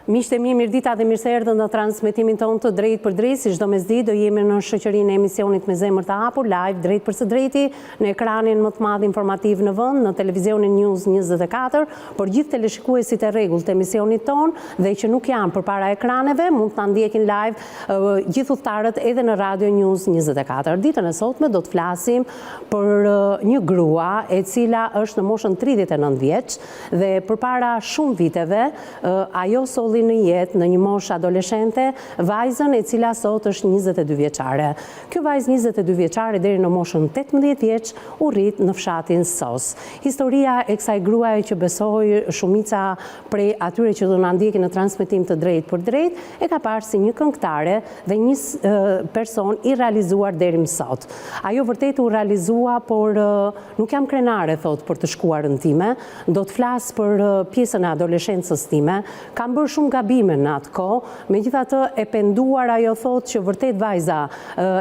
Miqtë e mi, mirëdita dhe mirë se erdhën në transmetimin tonë të drejt për drejt, si çdo mesditë do jemi në shoqërinë e emisionit Me Zemër të Hapur, live drejt për së drejti, në ekranin më të madh informativ në vend, në televizionin News 24, por gjithë teleshikuesit e rregullt të emisionit tonë dhe që nuk janë përpara ekraneve, mund të na ndjekin live gjithë udhëtarët edhe në Radio News 24. Ditën e sotme do të flasim për një grua e cila është në moshën 39 vjeç dhe përpara shumë viteve ajo solli në jetë në një moshë adoleshente vajzën e cila sot është 22 vjeçare. Kjo vajzë 22 vjeçare deri në moshën 18 vjeç u rrit në fshatin Sos. Historia e kësaj gruaje që besoj shumica prej atyre që do na ndjekin në transmetim të drejt për drejt e ka parë si një këngëtare dhe një person i realizuar deri më sot. Ajo vërtet u realizua, por nuk jam krenare thot për të shkuarën time. Do të flas për pjesën e adoleshencës time. Kam bërë shumë gabime në atë kohë, megjithatë e penduar ajo thot që vërtet vajza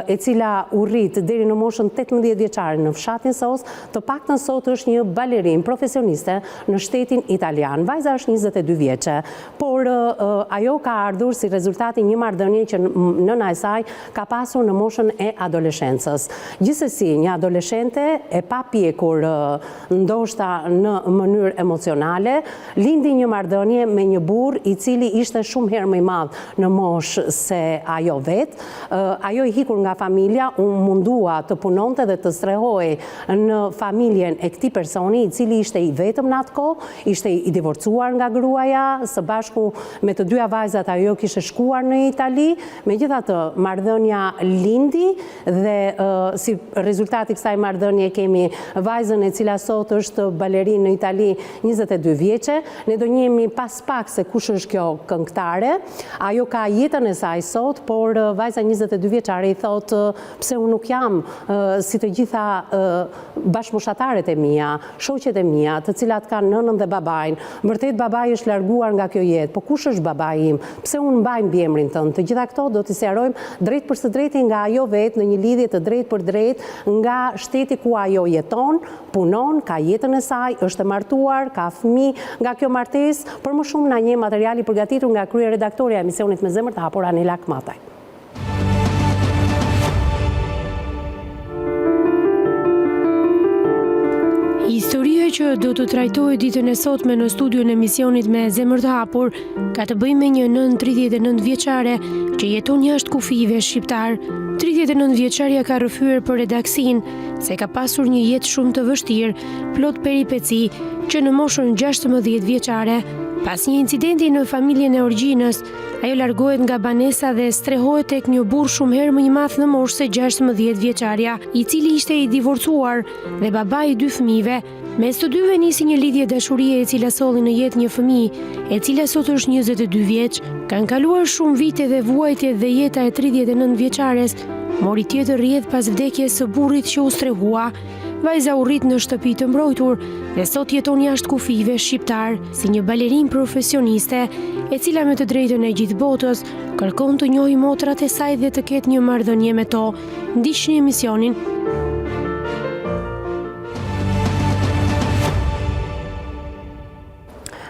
e cila u rrit deri në moshën 18 vjeçare në fshatin Sos, të paktën sot është një balerinë profesioniste në shtetin italian. Vajza është 22 vjeçe, por ajo ka ardhur si rezultati një marrëdhënie që nëna e saj ka pasur në moshën e adoleshencës. Gjithsesi, një adoleshente e papjekur ndoshta në mënyrë emocionale, lindi një marrëdhënie me një burr i cili ishte shumë herë më i madh në moshë se ajo vetë. Ajo i hikur nga familja, u mundua të punonte dhe të strehoi në familjen e këtij personi i cili ishte i vetëm në atë kohë, ishte i divorcuar nga gruaja, së bashku me të dyja vajzat ajo kishte shkuar në Itali. Megjithatë, marrëdhënia lindi dhe si rezultati i kësaj marrëdhënie kemi vajzën e cila sot është balerinë në Itali 22 vjeçe. Ne do njihemi pas pak se kush është kjo këngëtare. Ajo ka jetën e saj sot, por vajza 22 vjeçare i thot pse unë nuk jam si të gjitha bashkëmoshataret e mia, shoqet e mia, të cilat kanë nënën dhe babain. Vërtet babai është larguar nga kjo jetë, po kush është babai im? Pse unë mbaj mbiemrin tënd? Të gjitha këto do t'i sqarojmë drejt për së drejti nga ajo vetë në një lidhje të drejt për drejt nga shteti ku ajo jeton, punon, ka jetën e saj, është e martuar, ka fëmijë nga kjo martesë. Për më shumë na njeh materiali përgatitur nga kryeredaktorja e emisionit Me Zemër të Hapur Anela Kmataj. Historia që do të trajtojë ditën e sotme në studion e emisionit Me Zemër të Hapur ka të bëjë me një nën 39 vjeçare që jeton jashtë kufive shqiptar. 39 vjeçaria ka rrëfyer për redaksin se ka pasur një jetë shumë të vështirë, plot peripeci, që në moshën 16 vjeçare, pas një incidenti në familjen e orgjinës, ajo largohet nga banesa dhe strehohet tek një burr shumë herë më i madh në moshë se 16 vjeçaria, i cili ishte i divorcuar dhe babai i 2 fëmijëve. Mes të dyve nisi një lidhje dashurie e cila solli në jetë një fëmijë, e cila sot është 22 vjeç. Kanë kaluar shumë vite dhe vuajtje dhe jeta e 39 vjeçares mori tjetër rrjedh pas vdekjes së burrit që u strehua. Vajza u rrit në shtëpi të mbrojtur dhe sot jeton jashtë kufive shqiptar si një balerinë profesioniste, e cila me të drejtën e gjithë botës kërkon të njohë motrat e saj dhe të ketë një marrëdhënie me to. Ndiqni emisionin.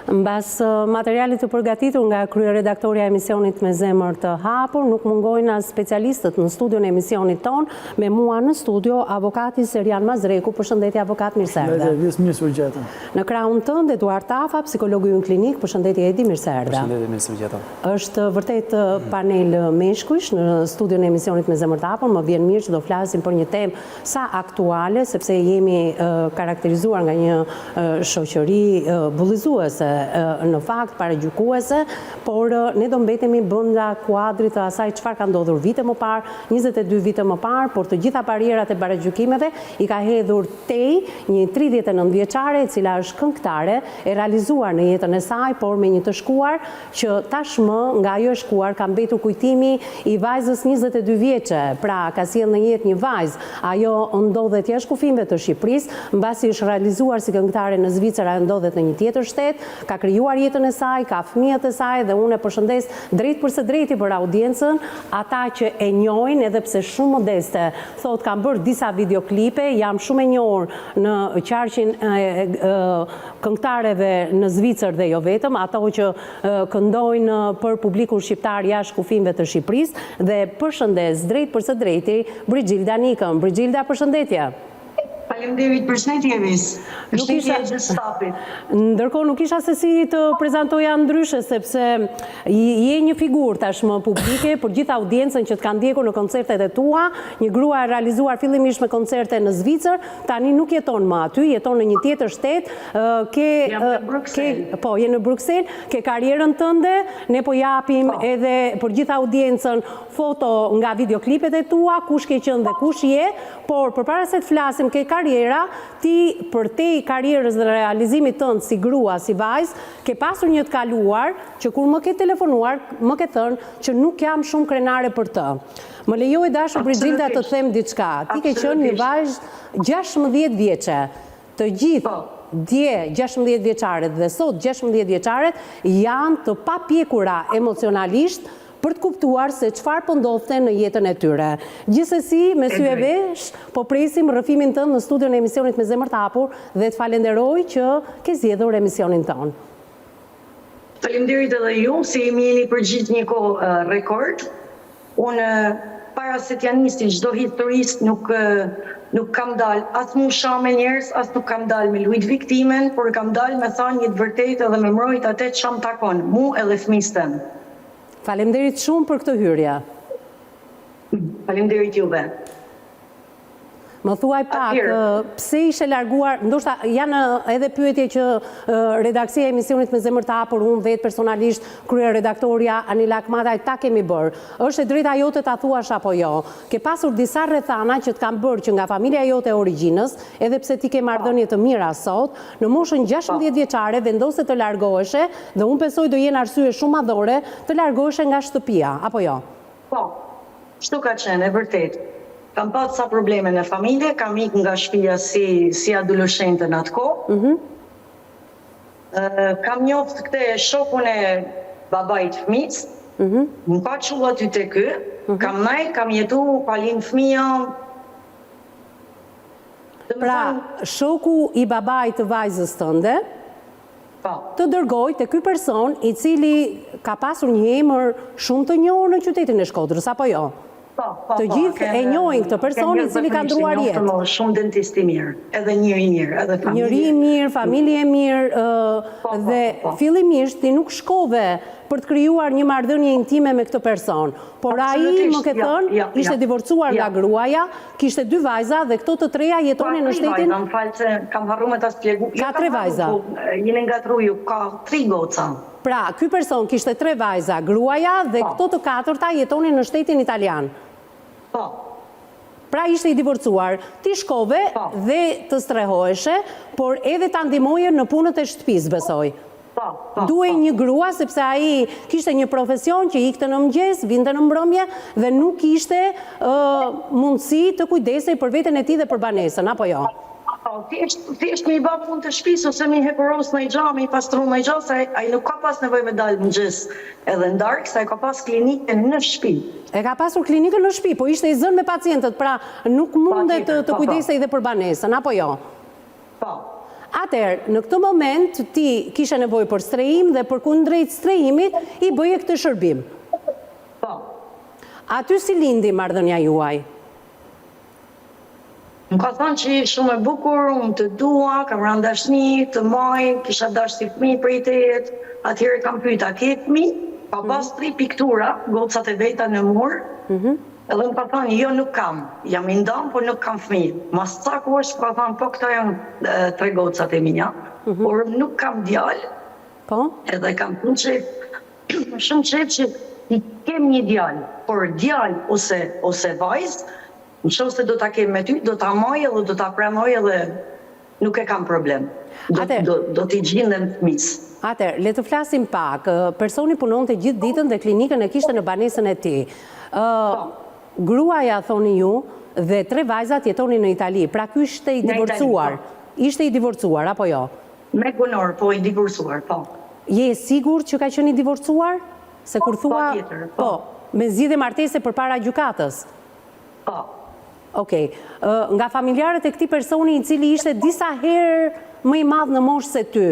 Mbas materialit të përgatitur nga kryeredaktorja e emisionit Me Zemër të Hapur, nuk mungojnë as specialistët në studion e emisionit ton, me mua në studio avokati Serian Mazreku. Përshëndetje avokat, mirë se erdhe. Në krahun tënd Eduard Tafa, psikologu ynë klinik. Përshëndetje Edi, mirë se erdhe. Përshëndetje, mirë se vgjeta. Është vërtet panel meshkujsh në studion e emisionit Me Zemër të Hapur. Më vjen mirë që do flasim për një temë sa aktuale, sepse jemi karakterizuar nga një shoqëri bullizuese në fakt paragjykuese, por ne do mbetemi brenda kuadrit të asaj çfarë ka ndodhur vite më parë, 22 vite më parë, por të gjitha barierat e paragjykimeve i ka hedhur tej një 39 vjeçare e cila është këngëtare, e realizuar në jetën e saj, por me një të shkuar që tashmë nga ajo e shkuar ka mbetur kujtimi i vajzës 22 vjeçe. Pra ka sjellë në jetë një vajzë, ajo ndodhet jashtë kufimeve të Shqipërisë, mbasi është realizuar si këngëtare në Zvicër, ajo ndodhet në një tjetër shtet. ka krijuar jetën e saj, ka fëmijët e saj dhe unë e përshëndes drejt për së drejti për audiencën, ata që e njohin edhe pse shumë modeste. Thot kam bërë disa videoklipe, jam shumë e njohur në qarqin këngëtareve në Zvicër dhe jo vetëm, ato që këndojnë për publikun shqiptar jashtë kufijve të Shqipërisë dhe përshëndes drejt për së drejti Brigilda Nikën. Brigilda, përshëndetje. Faleminderit, përshëndetje Evis. Përshëndetje gjithë stafit. Ndërkohë nuk isha se si të prezantoja ndryshe, sepse je një figurë tashmë publike për gjithë audiencën që të kanë ndjekur në koncertet e tua, një grua e realizuar fillimisht me koncerte në Zvicër, tani nuk jeton më aty, jeton në një tjetër shtet, Jam në Bruxelles. Po, je në Bruxelles, ke karierën tënde, ne po japim edhe për gjithë audiencën foto nga videoklipet e tua, kush ke qenë dhe kush je, por përpara se të flasim ke karriera, ti për te karrierës dhe realizimit tënd si grua, si vajzë, ke pasur një të kaluar që kur më ke telefonuar, më ke thënë që nuk jam shumë krenare për të. Më lejoj dashur Brigilda të them diçka. Ti ke qenë një vajzë 16 vjeçe. Të gjithë dje 16 vjeçaret dhe sot 16 vjeçaret janë të papjekura emocionalisht për të kuptuar se çfarë po ndodhte në jetën e tyre. Gjithsesi, me sy e vesh, po presim rrëfimin tënd në studion e emisionit Me Zemër të Hapur dhe të falenderoj që ke zgjedhur emisionin tonë. Faleminderit edhe ju, se jemi jeni për gjithë një kohë rekord. Unë para se t'ja nisi çdo historist nuk kam dalë as mu me njerëz, as nuk kam dalë me lujt viktimen, por kam dalë me thënë një të vërtetë edhe me mbrojt atë që më takon, mu edhe fëmijës tem. Faleminderit shumë për këtë hyrje. Faleminderit juve. Më thuaj pak, pse ishe larguar, ndoshta janë edhe pyetje që redaksia e emisionit Me Zemër të Hapur, unë vetë personalisht, krye redaktoria Anila Akmataj, ta kemi bërë. Është e drejta jote ta thuash apo jo? Ke pasur disa rrethana që të kanë bërë që nga familja jote e origjinës, edhe pse ti ke marrëdhënie të mira sot, në moshën 16 vjeçare vendose të largoheshe dhe unë besoj do jenë arsye shumë madhore të largoheshe nga shtëpia, apo jo? Po, kështu ka qenë, e vërtet. Kam pasur sa probleme në familje, kam ikë nga shtëpia si adoleshente në atë kohë. Kam njoftë këtë shokun e babait fëmijës. Më ka çull aty te ky. Kam nejt, kam jetu, palin fëmija. Pra, shoku i babait të vajzës tënde, të dërgoj të ky person i cili ka pasur një emër shumë të njohur në qytetin e Shkodrës, apo jo? Të gjithë e njohin këtë person i cili ka ndruar jetë. Shumë dentist i mirë, edhe njëri i mirë, edhe familje. Njëri i mirë, familje e mirë, dhe fillimisht ti nuk shkove për të krijuar një marrëdhënie intime me këtë person. Por ai më ke thënë, ishte divorcuar nga gruaja, kishte 2 vajza dhe këto të treja jetonin në shtetin. Më fal se kam harruar me ta shpjegoj. Ka 3 vajza. Jeni ngatruar ju, ka 3 goca. Pra, ky person kishte 3 vajza, gruaja dhe këto të 4-ta jetonin në shtetin italian. Po. Pra ishte i divorcuar, ti shkove dhe të strehoheshe, por edhe ta ndihmoje në punët e shtëpisë, besoj. Duhej një grua, sepse ai kishte një profesion që ikte në mëngjes, vinte në mbrëmje dhe nuk kishte mundësi të kujdesej për veten e tij dhe për banesën, apo jo? Thjesht me i bë punë të shtëpisë ose me i hepuros në i xhami, i pastron në i xham, se ai nuk ka pas nevojë me dalë mëngjes edhe ndarkë, se ai ka pas klinikën në shtëpi. E ka pasur klinikën në shtëpi, po ishte i zënë me pacientët, pra nuk mundet të kujdesej dhe për banesën, apo jo? Po. Atëherë, në këtë moment ti kishe nevojë për strehim dhe për kundrejt strehimit i bëje këtë shërbim. Po. Aty si lindi marrëdhënia juaj? Më ka thënë që shumë e bukur, unë të dua, kam rënë dashni, të maj, kisha dashur si fëmijë prej tejet, atëherë kam pyetur a ke fëmijë? Ka pas 3 piktura, gocat e veta në mur. Edhe më ka thënë, jo nuk kam, jam i ndam, por nuk kam fëmijë. Mas ca kohësh ka thënë, po këto janë 3 gocat e mia, por nuk kam djalë. Po? Edhe kam shumë qejf që i kem një djalë, por djalë ose vajzë, në shumë se do ta kem me ty, do ta maj edhe do ta pranoj edhe nuk e kam problem. Do t'i gjindem fëmijës. Atëherë, le të flasim pak. Personi punonte gjithë ditën dhe klinikën e kishte në banesën e tij. Gruaja, thoni ju, dhe 3 vajzat jetonin në Itali. Pra ky ishte i divorcuar. Ishte i divorcuar, apo jo? Me punor, po i divorcuar, po. Je sigur që ka qenë i divorcuar? Se kur thua, Patjetër, po, me zgjidhje martese përpara gjykatës. Po. Okej, nga familjarët e këtij personi i cili ishte disa herë më i madh në moshë se ty,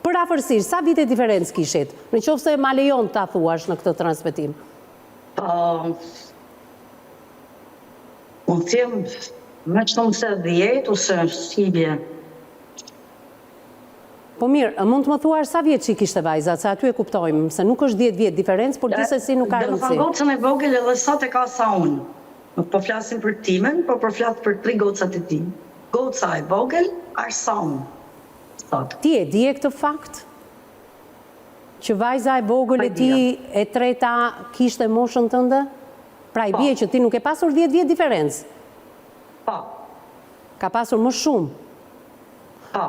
për afërsisht, sa vite diferencë kishit? Në qoftë se ma lejon ta thuash në këtë transmetim. Unë them më shumë se 10 ose shqibje. Po mirë, mund të më thuash sa vjeç që kishte vajza, se aty e kuptojmë, se nuk është 10 vjet diferencë, por gjithsesi nuk ka Dhe më rëndësi. thënë gocën e vogël edhe sot e ka sa unë. Nuk po flasim për timen, po flas për 3 gocat e tij. Goca e vogël është sa unë. Sot. Ti e di e këtë fakt? Që vajza e vogël e ti e treta kishte moshën tënde? Pra i bie që ti nuk e pasur 10 vjet diferencë. Po. Ka pasur më shumë. Po.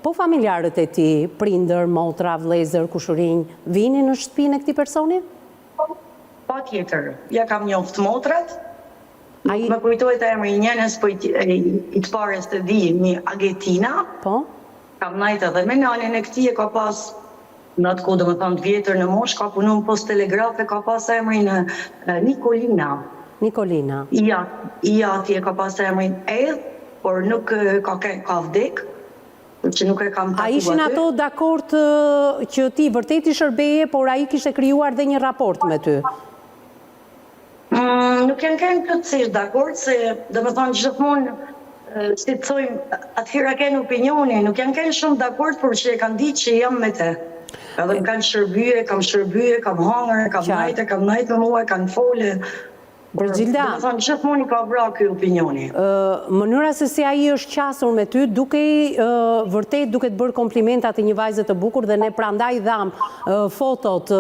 Po familjarët e ti, prindër, motra, vëllezër, kushërinj, vini në shtëpinë e këtij personi? Patjetër. Ja kam njoft motrat. Ai- Më kujtohet emri i njenës, po i të parës të vijemi Agetina. Po? Kam najtë edhe me nanën e këtij e ka pas në atë kohë, domethënë të vjetër në moshë, ka punu në post telegrafe, ka pas emrin Nikolina. Nikolina. Ja atje ka pas emrin Edh, por nuk ka vdek, që nuk e kam A tatuar. ishin ato dakord që ti vërtet i shërbeje, por ai kishte krijuar dhe një raport me ty? Nuk janë kënë plotësisht dakord, se domethënë gjithmonë, si të thojmë, atëherë kanë opinioni, nuk janë kënë shumë dakord, por që e kanë ditë që jam me te. Edhe më kanë shërbye, kam hangër, kam najtë me mua, kanë fole. Brigilda, Domethënë gjithmonë i ka vra ky opinioni. mënyra se si ai është qasur me ty, vërtet duke të bërë komplimentat e një vajze të bukur dhe ne prandaj dham fotot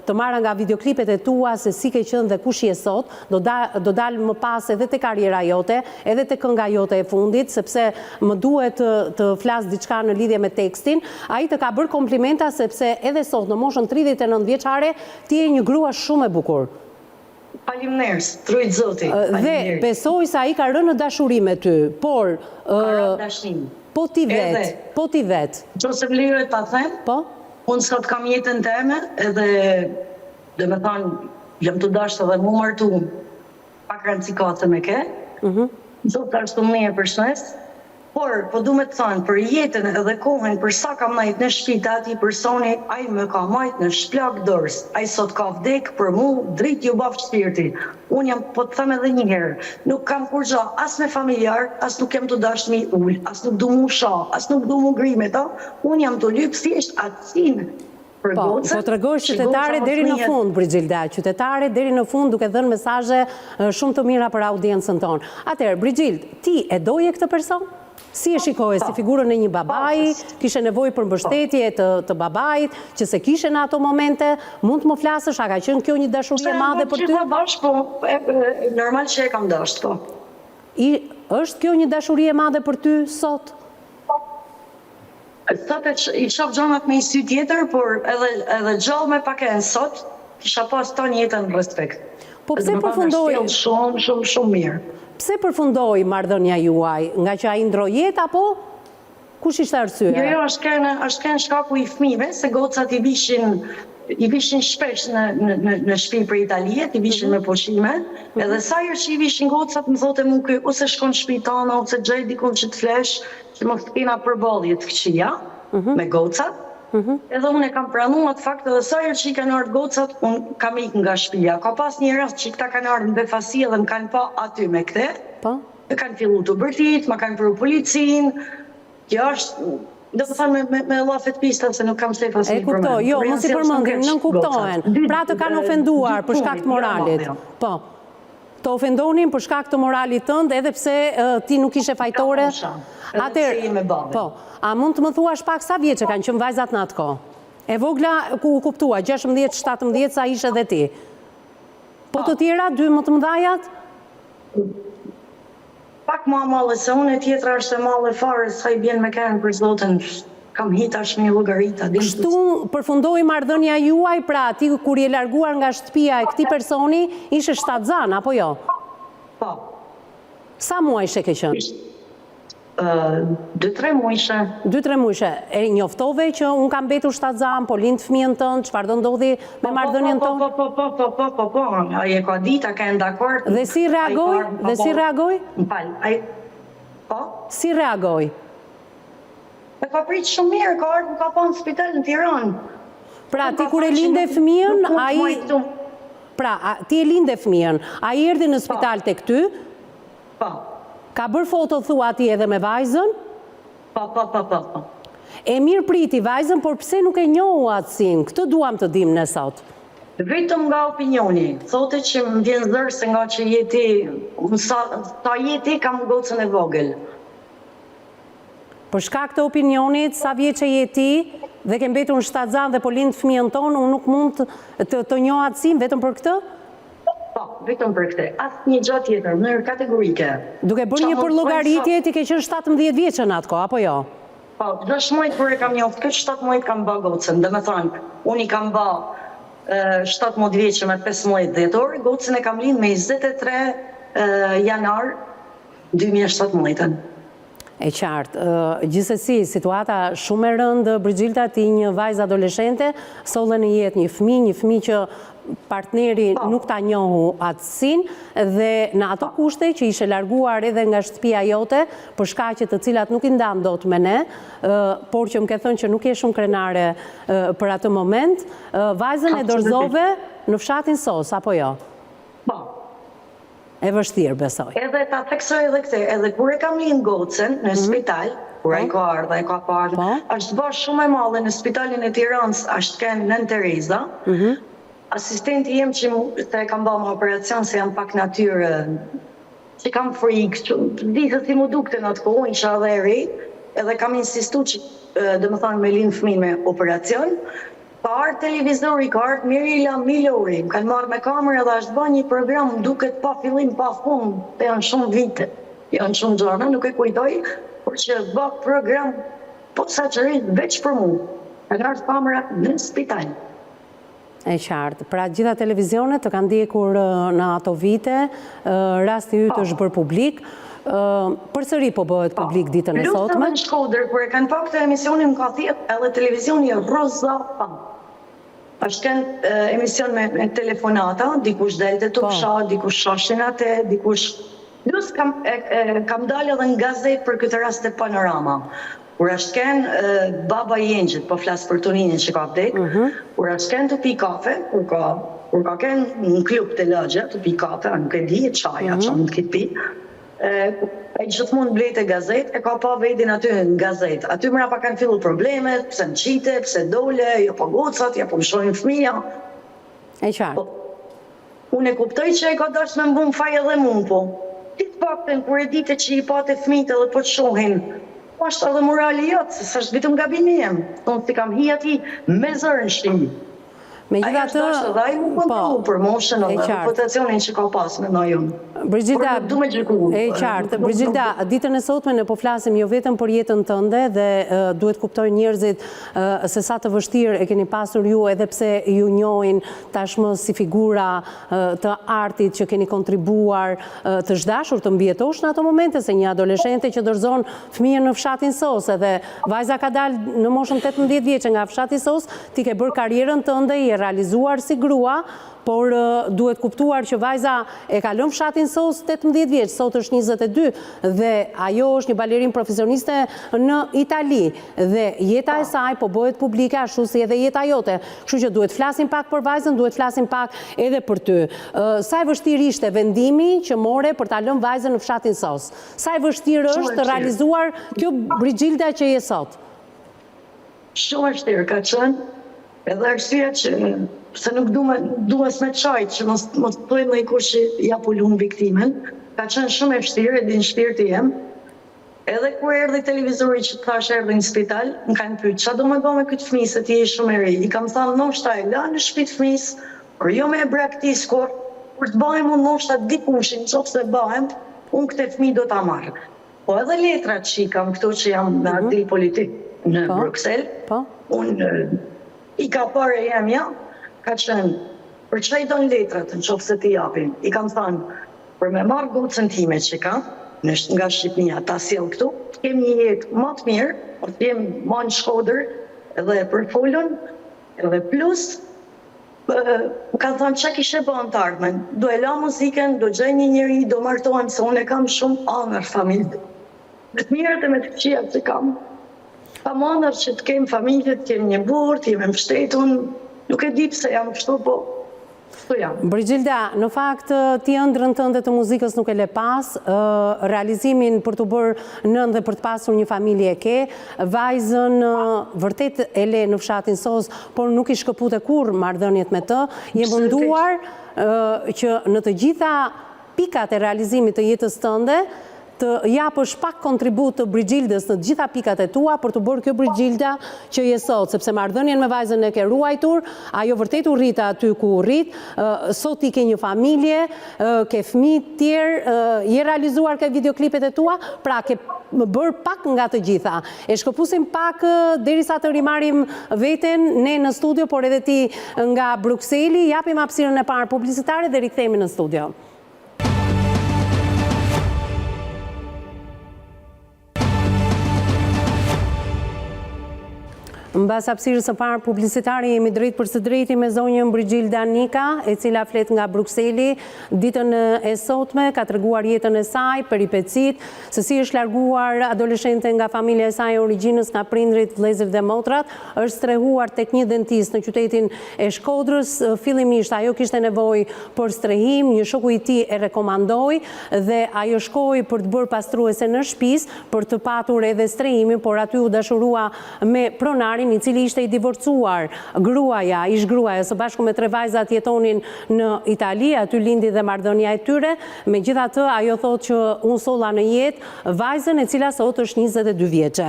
të marra nga videoklipet e tua se si ke qenë dhe kush je sot, do dalë më pas edhe te karriera jote, edhe te kënga jote e fundit, sepse më duhet të flas diçka në lidhje me tekstin. Ai të ka bërë komplimenta sepse edhe sot në moshën 39 vjeçare ti je një grua shumë e bukur. Faleminderit, trujt zoti. Dhe besoj se ai ka rënë në dashuri me ty, por po ti vet. Nëse më lejohet ta them, Po? unë sot kam jetën time edhe domethënë jam të dashur edhe mu martu pak rancikate me ke. Zot ashtu më e përshëndes. Por, po du me të thënë, për jetën edhe kohën, për sa kam najtë në shtëpi ati personi, ai më ka majtë në shplak dorës. Ai sot ka vdek për mu, dritë ju bafë shpirti. Unë jam, po të thëmë edhe një herë, nuk kam kur gja, as me familjar, as nuk jem të dashtë mi ullë, as nuk du mu sha, as nuk du mu grime ta. Unë jam të lypë thjesht atësinë. Po të regojsh qytetare deri në fund, Brigilda, qytetare deri në fund duke dhënë mesazhe shumë të mira për audiencën tonë. Atëherë, Brigild, ti e doje këtë person? Si e shikoje si figurën e një babai, kishe nevojë për mbështetje të babait, që se kishe në ato momente, mund të më flasësh, a ka qenë kjo një dashuri e madhe për ty? Normal që e kam dashur, po. Është kjo një dashuri e madhe për ty sot? Sot i shoh gjonat me një sy tjetër, por edhe gjallë me pakenë sot, kisha pas tonë jetën në respekt. Po pse përfundoi? Shumë mirë. Pse përfundoi marrëdhënia juaj? Nga që ai ndroi jetë apo kush ishte arsyeja? Jo, është kënë shkaku i fëmijëve, se gocat i vishin shpesh në shtëpi për Italijet, i vishin me pushime, edhe sa herë që i vishin gocat më thote mu ky ose shkon në shtëpi tana ose xhej dikun që të flesh, që mos kena përballje të këqija me gocat. Edhe unë e kam pranuar atë fakt edhe sa herë që i kanë ardhur gocat, unë kam ikë nga shtëpia. Ka pas një rast që këta kanë ardhur në befasi dhe më kanë pa aty me këte. Po? E kanë fillu të bërtit, ma kanë përru policin. Kjo është, do të thënë me llafet pista, se nuk kam se pas E kuptoj, jo, mos i përmendim, nën kuptohen. Pra të kanë ofenduar për shkak të moralit. Po. Të ofendonin për shkak të moralit tënd, edhe pse ti nuk ishe fajtore. Atëherë, po, a mund të më thuash pak sa vjeçë kanë qenë vajzat në atë kohë? E vogla ku u kuptua, 16, 17 sa ishe dhe ti. Po të tjera, 2 më të mëdhajat? Pak ma male se unë e tjetra është e male fare, sa i bjen me kanë për zotën, kam hitash një llogarita. Kështu përfundoi marrëdhënia juaj, pra ti kur je larguar nga shtëpia e këtij personi, ishe shtatzan apo jo? Po. Sa muaj she ke qenë? 2-3 muajshe. 2-3 muajshe. E njoftove që unë kam betur shtatzan, po lind fëmijën tënë, çfarë do ndodhi me marrëdhënien tonë? Po, ai e ka ditë, ka dakord. Dhe si reagoi? Dhe si reagoi? M'fal, ai po? Si reagoi? E ka pritë shumë mirë, ka ardhur, ka pa në spital në Tiranë. Pra, ti kur e linde fëmijën, Pra, ti e linde fëmijën, ai erdhi në spital tek ty? Po. Ka bërë foto thua ti edhe me vajzën? Po. E mirë priti vajzën, por pse nuk e njohu atësin? Këtë duam të dim në sot. Vetëm nga opinioni. Thote që më vjen zërë se nga që jeti, sa jeti kam gocën e vogël. Për shkak të opinionit, sa vjeçe jeti dhe ke mbetur në shtatzan dhe po lind fëmijën tonë, unë nuk mund të njoh atësin vetëm për këtë? Po, vetëm për këtë. Asnjë gjë tjetër, në mënyrë kategorike. Duke bërë një përllogaritje, ti ke qenë 17 vjeçë në atë kohë, apo jo? Po, 6 muajt kur e kam njoftë, këtë 7 muajt kam bë gocën. Domethënë, unë i kam bë 17 vjeçë me 15 dhjetor, gocën e kam lind me 23 janar 2017. E qartë. Gjithsesi, situata shumë e rëndë, Brigilda, ti një vajzë adoleshente, solle në jetë një fëmijë që partneri nuk ta njohu atësin dhe në ato kushte që ishe larguar edhe nga shtëpia jote për shkaqe të cilat nuk i ndan dot me ne, por që më ke thënë që nuk je shumë krenare për atë moment, vajzën e dorëzove në fshatin Sos, apo jo? Po. E vështirë, besoj. Edhe ta theksoj edhe këtë, edhe kur e kam lind gocën në spital, kur ai ka ardhur, ai ka parë, është bërë shumë e madhe në spitalin e Tiranës, është kanë Nën Tereza. Asistenti jem që e kam bërë më operacion se jam pak natyrë, që kam frikë, ditë si mu dukte në atë kohë, isha dhe e re, edhe kam insistu që dhe më thonë me lind fëmin me operacion. Ka ardhë televizori, ka ardhë Mirila Milori, më kanë marrë me kamerë dhe është bërë një program duket pa fillim, pa fund, të janë shumë vite, janë shumë gjërë, nuk e kujtoj, por që bë program, po sa që rritë veç për mu, e ka ardhë kamera në spital. E qartë. Pra gjitha televizionet të kanë ndjekur në ato vite, rasti ytë është bërë publik, përsëri po bëhet publik ditën e sotme. Luftë në Shkodër, kur e kanë pa këtë emisionin, më ka thjetë edhe televizioni Roza Pan. është kanë emision me telefonata, dikush delte të fshat, dikush shoshin atë, dikush... Plus kam dalë edhe në gazet për këtë rast e Panorama. Kur është kanë baba i Engjit, po flasë për Toninin që ka vdek, kur është kanë të pi kafe, kur ka kanë në klub të lagja të pi kafe, nuk e di, qaja që mund këtë pi, e gjithmonë blejt e gazet, e ka pa vedin aty në gazet. Aty mëra pa kanë fillu problemet, pse në qite, pse dole, jo po gocat, jo po më shojnë fëmija. E qartë. Unë e kuptoj që e ka dash me mbu më faj edhe mund, po. Ti të pakten, kur e dite që i pate fëmijët edhe po të shohin, po është edhe morali jotë, se është vitëm gabimi jem. Tonë si kam hi ati me zërë në shtimë. Aja është dashtë edhe ajë më kontrolu për moshën edhe reputacionin që ka pas me në jumë. Brigilda, e qartë. Brigilda, ditën e sotme ne po flasim jo vetëm për jetën tënde dhe duhet kuptoj njerëzit se sa të vështirë e keni pasur ju edhe pse ju njohin tashmë si figura të artit që keni kontribuar të zhdashur të mbjetosh në ato momente se një adoleshente që dorëzon fëmijën në fshatin Sos edhe vajza ka dalë në moshën 18 vjeçë nga fshati Sos, ti ke bërë karrierën tënde, i realizuar si grua, por duhet kuptuar që vajza e kalon fshatin Sos 18 vjeç, sot është 22 dhe ajo është një balerin profesioniste në Itali dhe jeta e saj po bëhet publike ashtu si edhe jeta jote. Kështu që duhet flasim pak për vajzën, duhet flasim pak edhe për ty. Sa e vështirë ishte vendimi që more për ta lënë vajzën në fshatin Sos? Sa e vështirë është të realizuar kjo Brigilda që je sot? Shumë vështirë ka qenë, edhe arsyeja që se nuk duhes me qajtë që mos të tojnë me i kush që ja pulun viktimen, ka qenë shumë e vështirë, e din shpirti jem. Edhe kur erdhi televizori që thash erdhi në spital, më kanë pyet, çfarë do më bëj me këtë fëmijë se ti je shumë e ri? I kam thënë, ndoshta e la në shtëpi fëmijës, por jo me e braktis kur të bëhem unë ndoshta dikushin, nëse bëhem, unë këtë fëmijë do ta marr. Po edhe letrat që i kam këto që jam në atil politik në Bruxelles, unë i ka parë e jam ja, ka qenë, për që i donë letrat në qofë se t'i japin, i kam thënë, për me marrë gocën time që kam, nga Shqipnia ta sjell këtu, të kem një jetë më të mirë, të jem më në Shkodër edhe për folën, edhe plus më kanë thënë çka kishe bën të ardhmen. Do e la muzikën, do gjej një njeri, do martohem se unë e kam shumë ëndër familje. Me të mirët e me të këqijat që kam. Kam ëndër që të kem familje, të kem një burr, të jem e mbështetur. Nuk e di pse jam kështu, po kështu jam. Brigilda, në fakt ti ëndrrën tënde të muzikës nuk e le pas, realizimin për të bërë nën dhe për të pasur një familje e ke, vajzën vërtet e le në fshatin SOS, por nuk i shkëpute kur marrëdhëniet me të, je munduar që në të gjitha pikat e realizimit të jetës tënde, të japësh pak kontribut të Brigildës në gjitha pikat e tua për të bërë kjo Brigilda që je sot, sepse marrëdhënien me vajzën e ke ruajtur, ajo vërtet u rrit aty ku u rrit, sot i ke një familje, ke fëmijë të tjerë, je realizuar ke videoklipet e tua, pra ke bërë pak nga të gjitha. E shkëpusim pak derisa të rimarim veten ne në studio, por edhe ti nga Brukseli, japim hapësirën e parë publicitare dhe rikthehemi në studio. Mbas hapësirës së parë publicitare jemi drejt për së drejti me zonjën Brigilda Nika, e cila flet nga Brukseli. Ditën e sotme ka treguar jetën e saj, peripecit, se si është larguar adoleshente nga familja e saj e origjinës, nga prindrit, vëllezërit dhe motrat, është strehuar tek një dentist në qytetin e Shkodrës. Fillimisht ajo kishte nevojë për strehim, një shoku i tij e rekomandoi dhe ajo shkoi për të bërë pastruese në shtëpisë për të patur edhe strehimin, por aty u dashurua me pronarin i cili ishte i divorcuar. Gruaja, ish gruaja, së bashku me 3 vajzat jetonin në Itali, aty lindi dhe marrëdhënia e tyre. Megjithatë, ajo thotë që unë solla në jetë vajzën e cila sot është 22 vjeçe.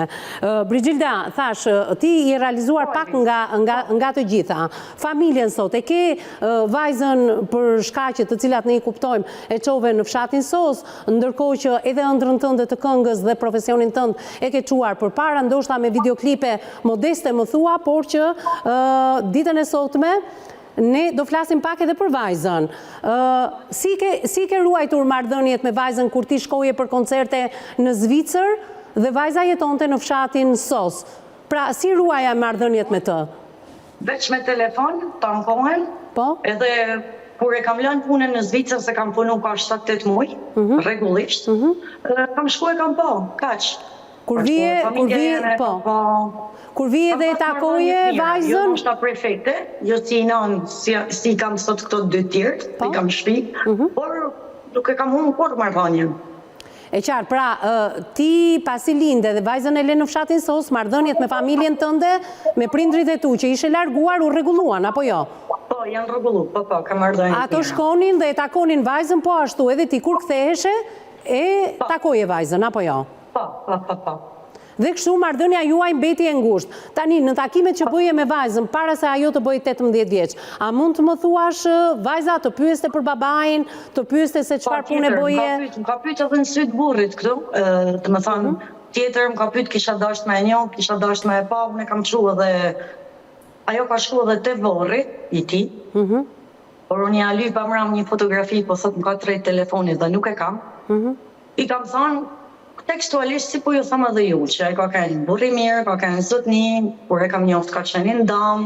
Brigilda, thash, ti je realizuar pak nga të gjitha. Familjen sot e ke, vajzën për shkaqe të cilat ne i kuptojmë e çove në fshatin SOS, ndërkohë që edhe ëndrrën tënde të këngës dhe profesionin tënd e ke çuar përpara, ndoshta me videoklipe modeste më thua, por që ditën e sotme ne do flasim pak edhe për vajzën. Si ke ruajtur marrëdhëniet me vajzën kur ti shkoje për koncerte në Zvicër dhe vajza jetonte në fshatin SOS? Pra, si ruaja marrëdhëniet me të? Veç me telefon, tankohen, edhe kur e kam lënë punën në Zvicër, se kam punu ka 7-8 muaj, rregullisht, kam shku e kam po, kaq. Kur vije dhe e takoje vajzën? Jo është ta prefekte, jo si non, si kam sot këto 2 tjertë, i kam shtëpi, por nuk e kam humbur kur marrëdhënien. E qartë, pra, ti pasi linde dhe vajzën e le në fshatin SOS, marrëdhëniet me familjen tënde, me prindrit e tu që ishe larguar, u rregulluan, apo jo? Po, janë rregullu, po, kam marrëdhënie. Ato shkonin dhe e takonin vajzën, po ashtu edhe ti kur ktheheshe, e takoje vajzën, apo jo? Po. Dhe kështu marrëdhënia juaj mbeti e ngushtë. Tani, në takimet që bëje me vajzën, para se ajo të bëjë 18 vjeç, a mund të më thuash vajza të pyeste për babain, të pyeste se çfarë punë bëje? Më ka pyet edhe në syt burrit këtu, të më thonë tjetër, më ka pyet kisha dashur me e njoh, kisha dashur me e pa, unë kam çu edhe ajo ka shku edhe te vorri i tij. Por unë ja lypa mram një fotografi, po sot më ka tret telefonit dhe nuk e kam. I kam thënë tekstualisht si po ju thamë edhe ju, që e ka kënë burri mirë, ka kënë zotni, kur e kam njoftë ka qenin dam,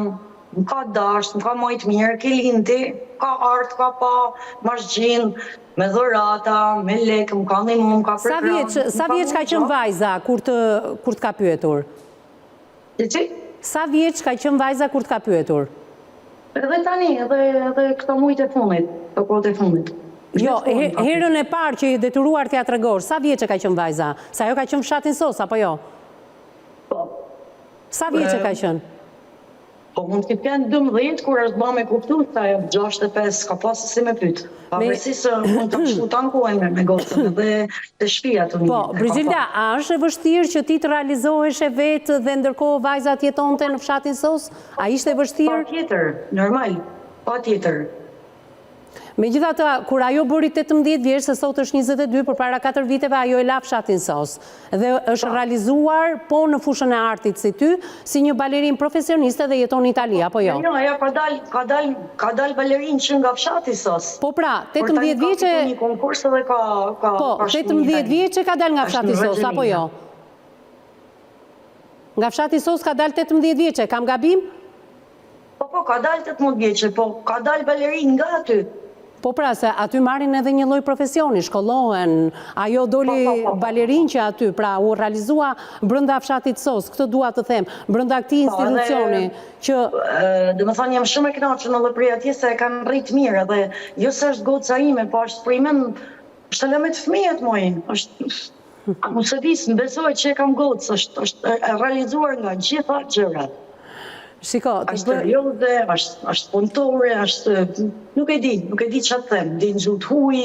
më ka dasht, më ka mojt mirë, ke lindi, ka art, ka pa, mashgjin, me dhurata, me lek, më ka ndihmu, më ka program. Sa vjeç ka qenë vajza kur të ka pyetur? Sa vjeç ka qenë vajza kur të ka pyetur? Edhe tani, edhe këto mujt e fundit, të kohët e fundit. Jo, herën e parë që i detyruar t'ja tregosh, sa vjeçe ka qenë vajza? Sa ajo ka qenë fshatin SOS, apo jo? Po. Sa vjeçe ka qenë? Po, mund të kenë 12, kur është ba me kuptu, sa e 65, ka pasë si me pytë. Pavarësisht se mund të shku tankojme me gocën dhe të shtëpia të një. Po, Brigilda, a është e vështirë që ti të realizohesh e vetë dhe ndërkohë vajzat jetonte në fshatin SOS? A ishte e vështirë? Pa tjetër, normal, pa tjetër. Megjithatë, kur ajo bëri 18 vjeç, se sot është 22, përpara 4 viteve ajo e la fshatin SOS. Dhe është realizuar po në fushën e artit si ty, si një balerin profesioniste dhe jeton në Itali, apo jo? Jo, ajo ka dal balerin që nga fshati SOS. Po pra, 18 vjeçe... Ka një konkurs dhe ka Po, 18 vjeçe ka dal nga fshati SOS, apo jo? Nga fshati SOS ka dal 18 vjeçe, kam gabim? Po, ka dal 18 vjeçe, po, ka dal balerin nga aty. Po pra, se aty marrin edhe një lloj profesioni, shkollohen, ajo doli balerin që aty, pra u realizua brenda fshatit SOS, këtë dua të them, brenda këtij institucioni, që... Dhe më thonë, jam shumë e kënaqur edhe prej atje se e kanë rrit mirë, dhe jo se është goca ime, po është për imen, është të lëmet fëmijët mojnë, është... Unë se disë, më besoj që e kam gocë, është realizuar nga gjitha gjërat. Shiko, është periode, është punëtore, është... Nuk e di që të them, di në gjutë huj,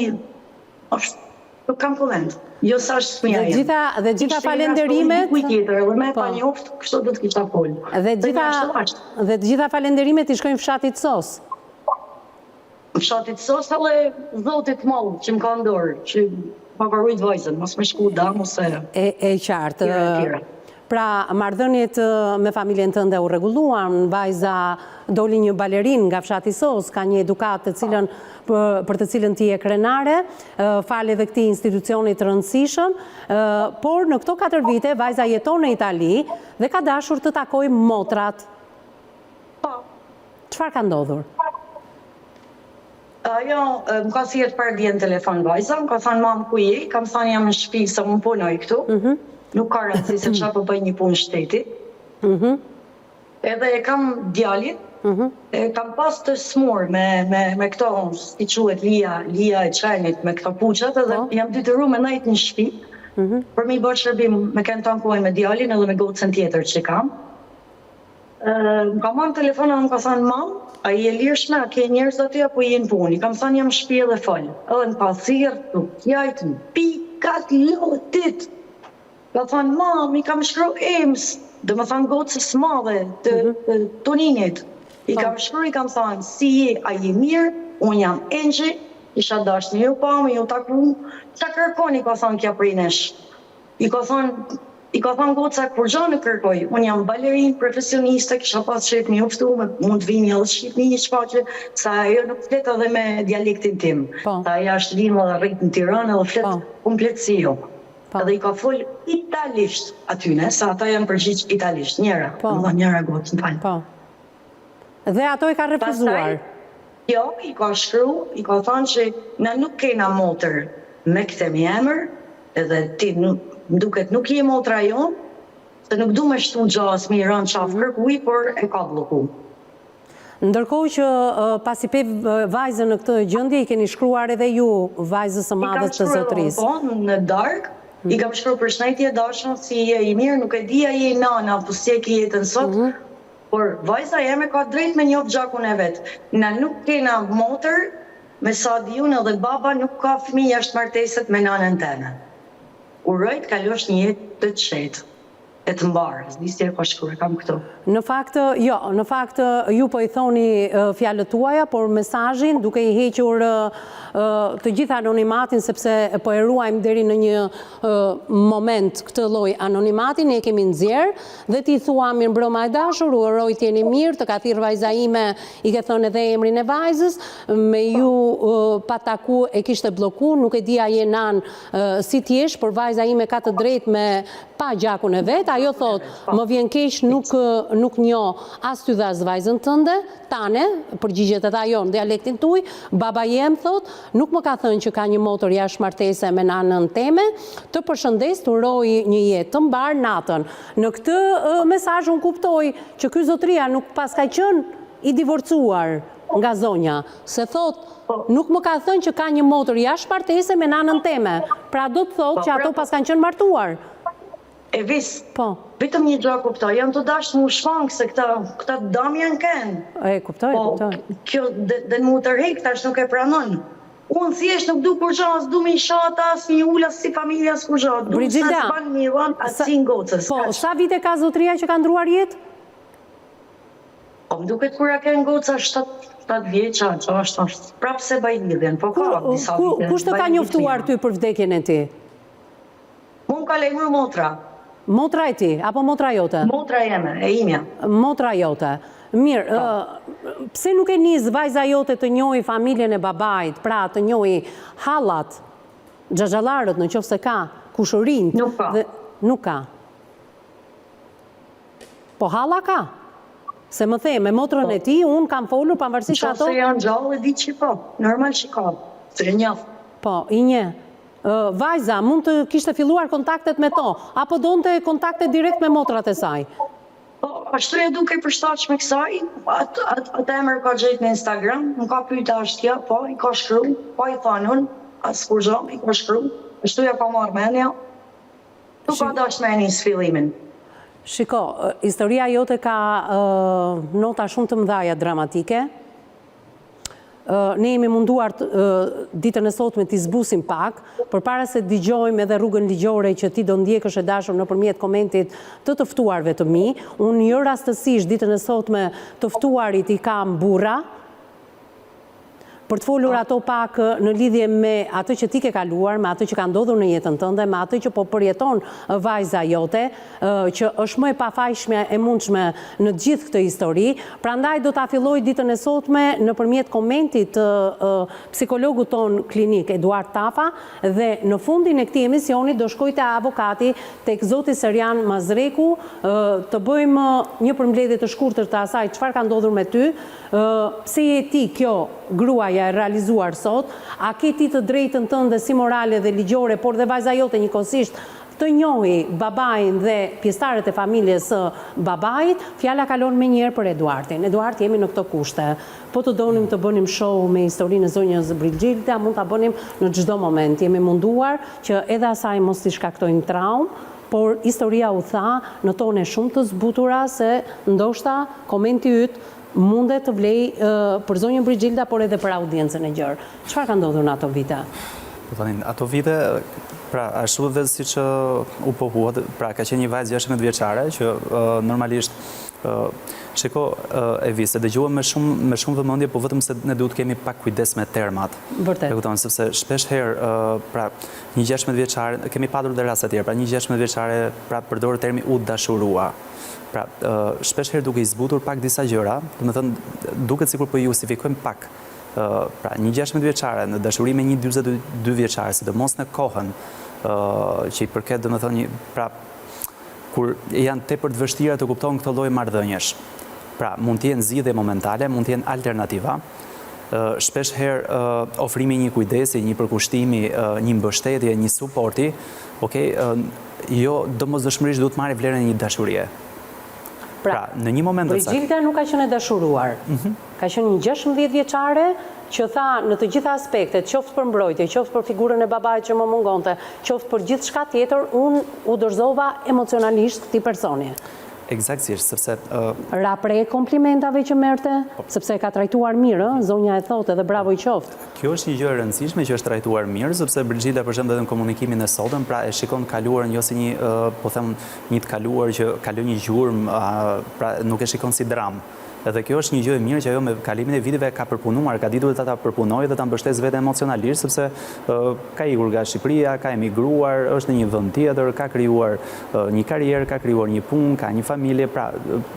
nuk kam koment. Jo sa është fëmija jenë. Dhe gjitha falenderimet... Kuj tjetër, edhe me pa një oftë, kështu do të kisha folë. Dhe gjitha falenderimet i shkojnë fshatit SOS. Fshatit SOS, edhe zotit malë që më ka ndorë, që ma ka rujtë vajzën, mos me shku da, mos e... E qartë. Pra, marrëdhëniet me familjen tënde u rregulluan, vajza doli një balerin nga fshati SOS, ka një edukat për të cilën ti e krenare, fal edhe këtij institucionit të rëndësishëm, por në këto 4 vite vajza jeton në Itali dhe ka dashur të takojë motrat. Çfarë ka ndodhur? Ajo, më ka thirrë për dje në telefon vajza, më ka thënë mam ku je, kam thënë jam në shtëpi se më punoj këtu. Nuk ka rëndësi se çfarë po bëj një punë shteti. Edhe e kam djalit, e kam pas të smur me këto, si quhet lija e qenit, me këto puqat, edhe jam detyruar me nejt në shtëpi, për mi bërë shërbim me kënë tankuaj me djalin edhe me gocën tjetër që kam. Më ka marrë telefonin dhe më ka thënë mam, a i e lirshme, a ke njerëz aty apo i në punë? Kam thënë jam në shtëpi edhe fal. Edhe më ka thirrë, tuk jajt në pikat lotit. Ka thënë, mam, i kam shkru ems, dhe më thënë gocës madhe të Toninit. I kam shkru, i kam thënë, si je, a je mirë, unë jam Engji, isha dashur një pa, me ju taku, që kërkoni, ka thënë kja prej nesh. I ka thënë goca, kur gjo në kërkoj, unë jam balerin, profesioniste, kisha pas shqip një uftu, mund të vini edhe shqip një shpaqe, sa ajo nuk flet edhe me dialektin tim. Sa ajo është vinë dhe rritë në Tiranë edhe flet komplet si jo. Edhe i ka full italisht atyne, sa ata janë përgjigj italisht, njëra gocë, në falë. Dhe ato i ka refuzuar? Jo, i ka shkru, i ka thonë që na nuk kena motër me këtë mi emër, edhe ti duket nuk je motra jonë, se nuk du me shtu gjas mi rënë qafë kërkuj, por e ka bloku. Ndërkohë që pasi pe vajzën në këtë gjendje, i keni shkruar edhe ju vajzës së madhes të zotërisë? I kam shkruar në darkë, i kam shkruar për shëndetje dashën, si je i mirë, nuk e dia je i nana, po si e ki jetën sot, por vajza jeme ka drejt me njoft gjakun e vetë. Na nuk kena motër, me sa dijun edhe baba nuk ka fëmijë jashtë marteset me nanën tënde. Urojt kalosh një jetë të qetë, e të mbarë, s'disje e ka shkruar, kam këto. Në fakt, jo, në fakt ju po i thoni fjalët tuaja, por mesazhin duke i hequr të gjitha anonimatin, sepse po e ruajmë deri në një moment këtë lloj anonimatin, ne kemi nxjerr dhe ti thua mirëmbrëma e dashur, uroj të jeni mirë, të ka thirrë vajza ime, i ke thënë edhe emrin e vajzës, me ju pa taku e kishte bllokuar, nuk e dia je nan si ti jesh, por vajza ime ka të drejtë me pa gjakun e vet, ajo thot, më vjen keq nuk njoh as ty dhe as vajzën tënde, tane, përgjigjet edhe ajo në dialektin tuaj, baba jem thot, nuk më ka thënë që ka një motër jashtëmartese me nanën teme, të përshëndes, të uroj një jetë të mbar natën. Në këtë mesazh unë kuptoj që ky zotëria nuk pas ka qenë i divorcuar nga zonja, se thot, nuk më ka thënë që ka një motër jashtëmartese me nanën teme, pra do të thot që ato pas kanë qenë martuar. E vis, vetëm një gjë kuptoj, janë të dashë mu shfangë se këta dam janë kënë. E, kuptoj. Kjo dhe në mu të rejkë, tash nuk e pranon. Unë thjesht nuk du kur gjas, du me i shata, as një ulla, si familja s'kur gjas. Du se s'ban një ron, atë si ngocës. Po, sa vite ka zotria që ka ndruar jetë? Po më duket kur ka goca 7 vjeça, që është prapë se baj lidhjen, po ka disa vite. Kush të ka njoftuar ty për vdekjen e ti? Unë ka lejmur motra. Motra e ti, apo motra jote? Motra jeme, e imja. Motra jote. Mirë, pse nuk e nis vajza jote të njohi familjen e babait, pra të njohi hallat, xhaxhallarët në qoftë se ka, kushërinjt? Nuk ka. Nuk ka. Po halla ka? Se më the, me motrën e ti, unë kam folur pavarësisht ato... Se janë gjallë, e di që po, normal që ka, se njëf. Po, i një. Vajza, mund të kishte filluar kontaktet me to, apo donte kontakte direkt me motrat e saj? Po, ashtu e duke përshtatshme kësaj, atë emër ka gjetë në Instagram, më ka pyeta ashtja, po, i ka shkru, po i thonë unë, asë kur zhëm, i ka shkru, ashtu ja ka marrë menja, tu ka dash me një sfillimin. Shiko, historia jote ka nota shumë të mëdhaja dramatike. Ne jemi munduar ditën e sotme t'i zbusim pak, përpara se dëgjojmë edhe rrugën ligjore që ti do ndjekësh e dashur nëpërmjet komentit të ftuarve të mi. Unë jo rastësisht ditën e sotme të ftuarit i kam burra, për të folur ato pak në lidhje me atë që ti ke kaluar, me atë që ka ndodhur në jetën tënde, me atë që po përjeton vajza jote, që është më e pafajshme e mundshme në gjithë këtë histori. Prandaj do ta filloj ditën e sotme nëpërmjet komentit të psikologut ton klinik Eduard Tafa, dhe në fundin e këtij emisioni do shkoj te avokati, tek zoti Serian Mazreku, të bëjmë një përmbledhje të shkurtër të asaj çfarë ka ndodhur me ty, pse je ti kjo gruaja e realizuar sot, a ke ti të drejtën tënde si morale dhe ligjore, por dhe vajza jote njëkohësisht të njohi babain dhe pjesëtarët e familjes së babait. Fjala kalon me njëherë për Eduardin. Eduard, jemi në këto kushte. Po të donim të bënim show me historinë e zonjës Brigilda, mund ta bënim në çdo moment. Jemi munduar që edhe asaj mos t'i shkaktojmë traumë, por historia u tha në tone shumë të zbutura se ndoshta komenti yt mundet të vlej për zonjën Brigilda, por edhe për audiencën e gjerë. Çfarë ka ndodhur në ato vite? Ato vite, pra, ashtu dhe si që u pohua, pra, ka qenë një vajzë 16 vjeçare, që normalisht, shiko, e viste, dëgjuam me shumë vëmendje, po vetëm se ne duhet kemi pak kujdes me termat. Vërtet. E kupton, sepse shpesh herë, pra, një 16 vjeçare, kemi padur dhe raste tjera, pra një 16 vjeçare, pra, përdor termi u dashurua. Pra, shpesh herë duke i zbutur pak disa gjëra, do të thënë, duket sikur po i justifikojmë pak. Pra, një 16 vjeçare në dashuri me një 42 vjeçare, sidomos në kohën që i përket, do të thënë, pra, kur janë tepër të vështira të kuptojnë këto lloj marrëdhëniesh. Pra, mund të jenë zgjidhje momentale, mund të jenë alternativa. Shpesh herë ofrimi një kujdesi, një përkushtimi, një mbështetje, një suporti, okay, jo domosdoshmërisht duhet marrë vlerën e një dashurie. Pra, në një moment të saktë. Brigilda nuk ka qenë e dashuruar. Ka qenë një 16 vjeçare që tha në të gjitha aspektet, qoftë për mbrojtje, qoftë për figurën e babait që më mungonte, qoftë për gjithçka tjetër, unë u dorëzova emocionalisht këtij personi. Eksaktësisht, sepse... Ra prej komplimentave që merrte, sepse e ka trajtuar mirë, zonja e thotë edhe bravo i qoftë. Kjo është një gjë e rëndësishme që është trajtuar mirë, sepse Brigilda për shembull edhe në komunikimin e sotëm, pra e shikon kaluarën jo si një, po them, një të kaluar që kalon një gjurmë, pra nuk e shikon si dramë. Edhe kjo është një gjë e mirë që ajo me kalimin e viteve ka përpunuar, ka ditur ta përpunojë dhe ta mbështesë veten emocionalisht, sepse ka ikur nga Shqipëria, ka emigruar, është në një vend tjetër, ka krijuar një karrierë, ka krijuar një punë, ka një familje, pra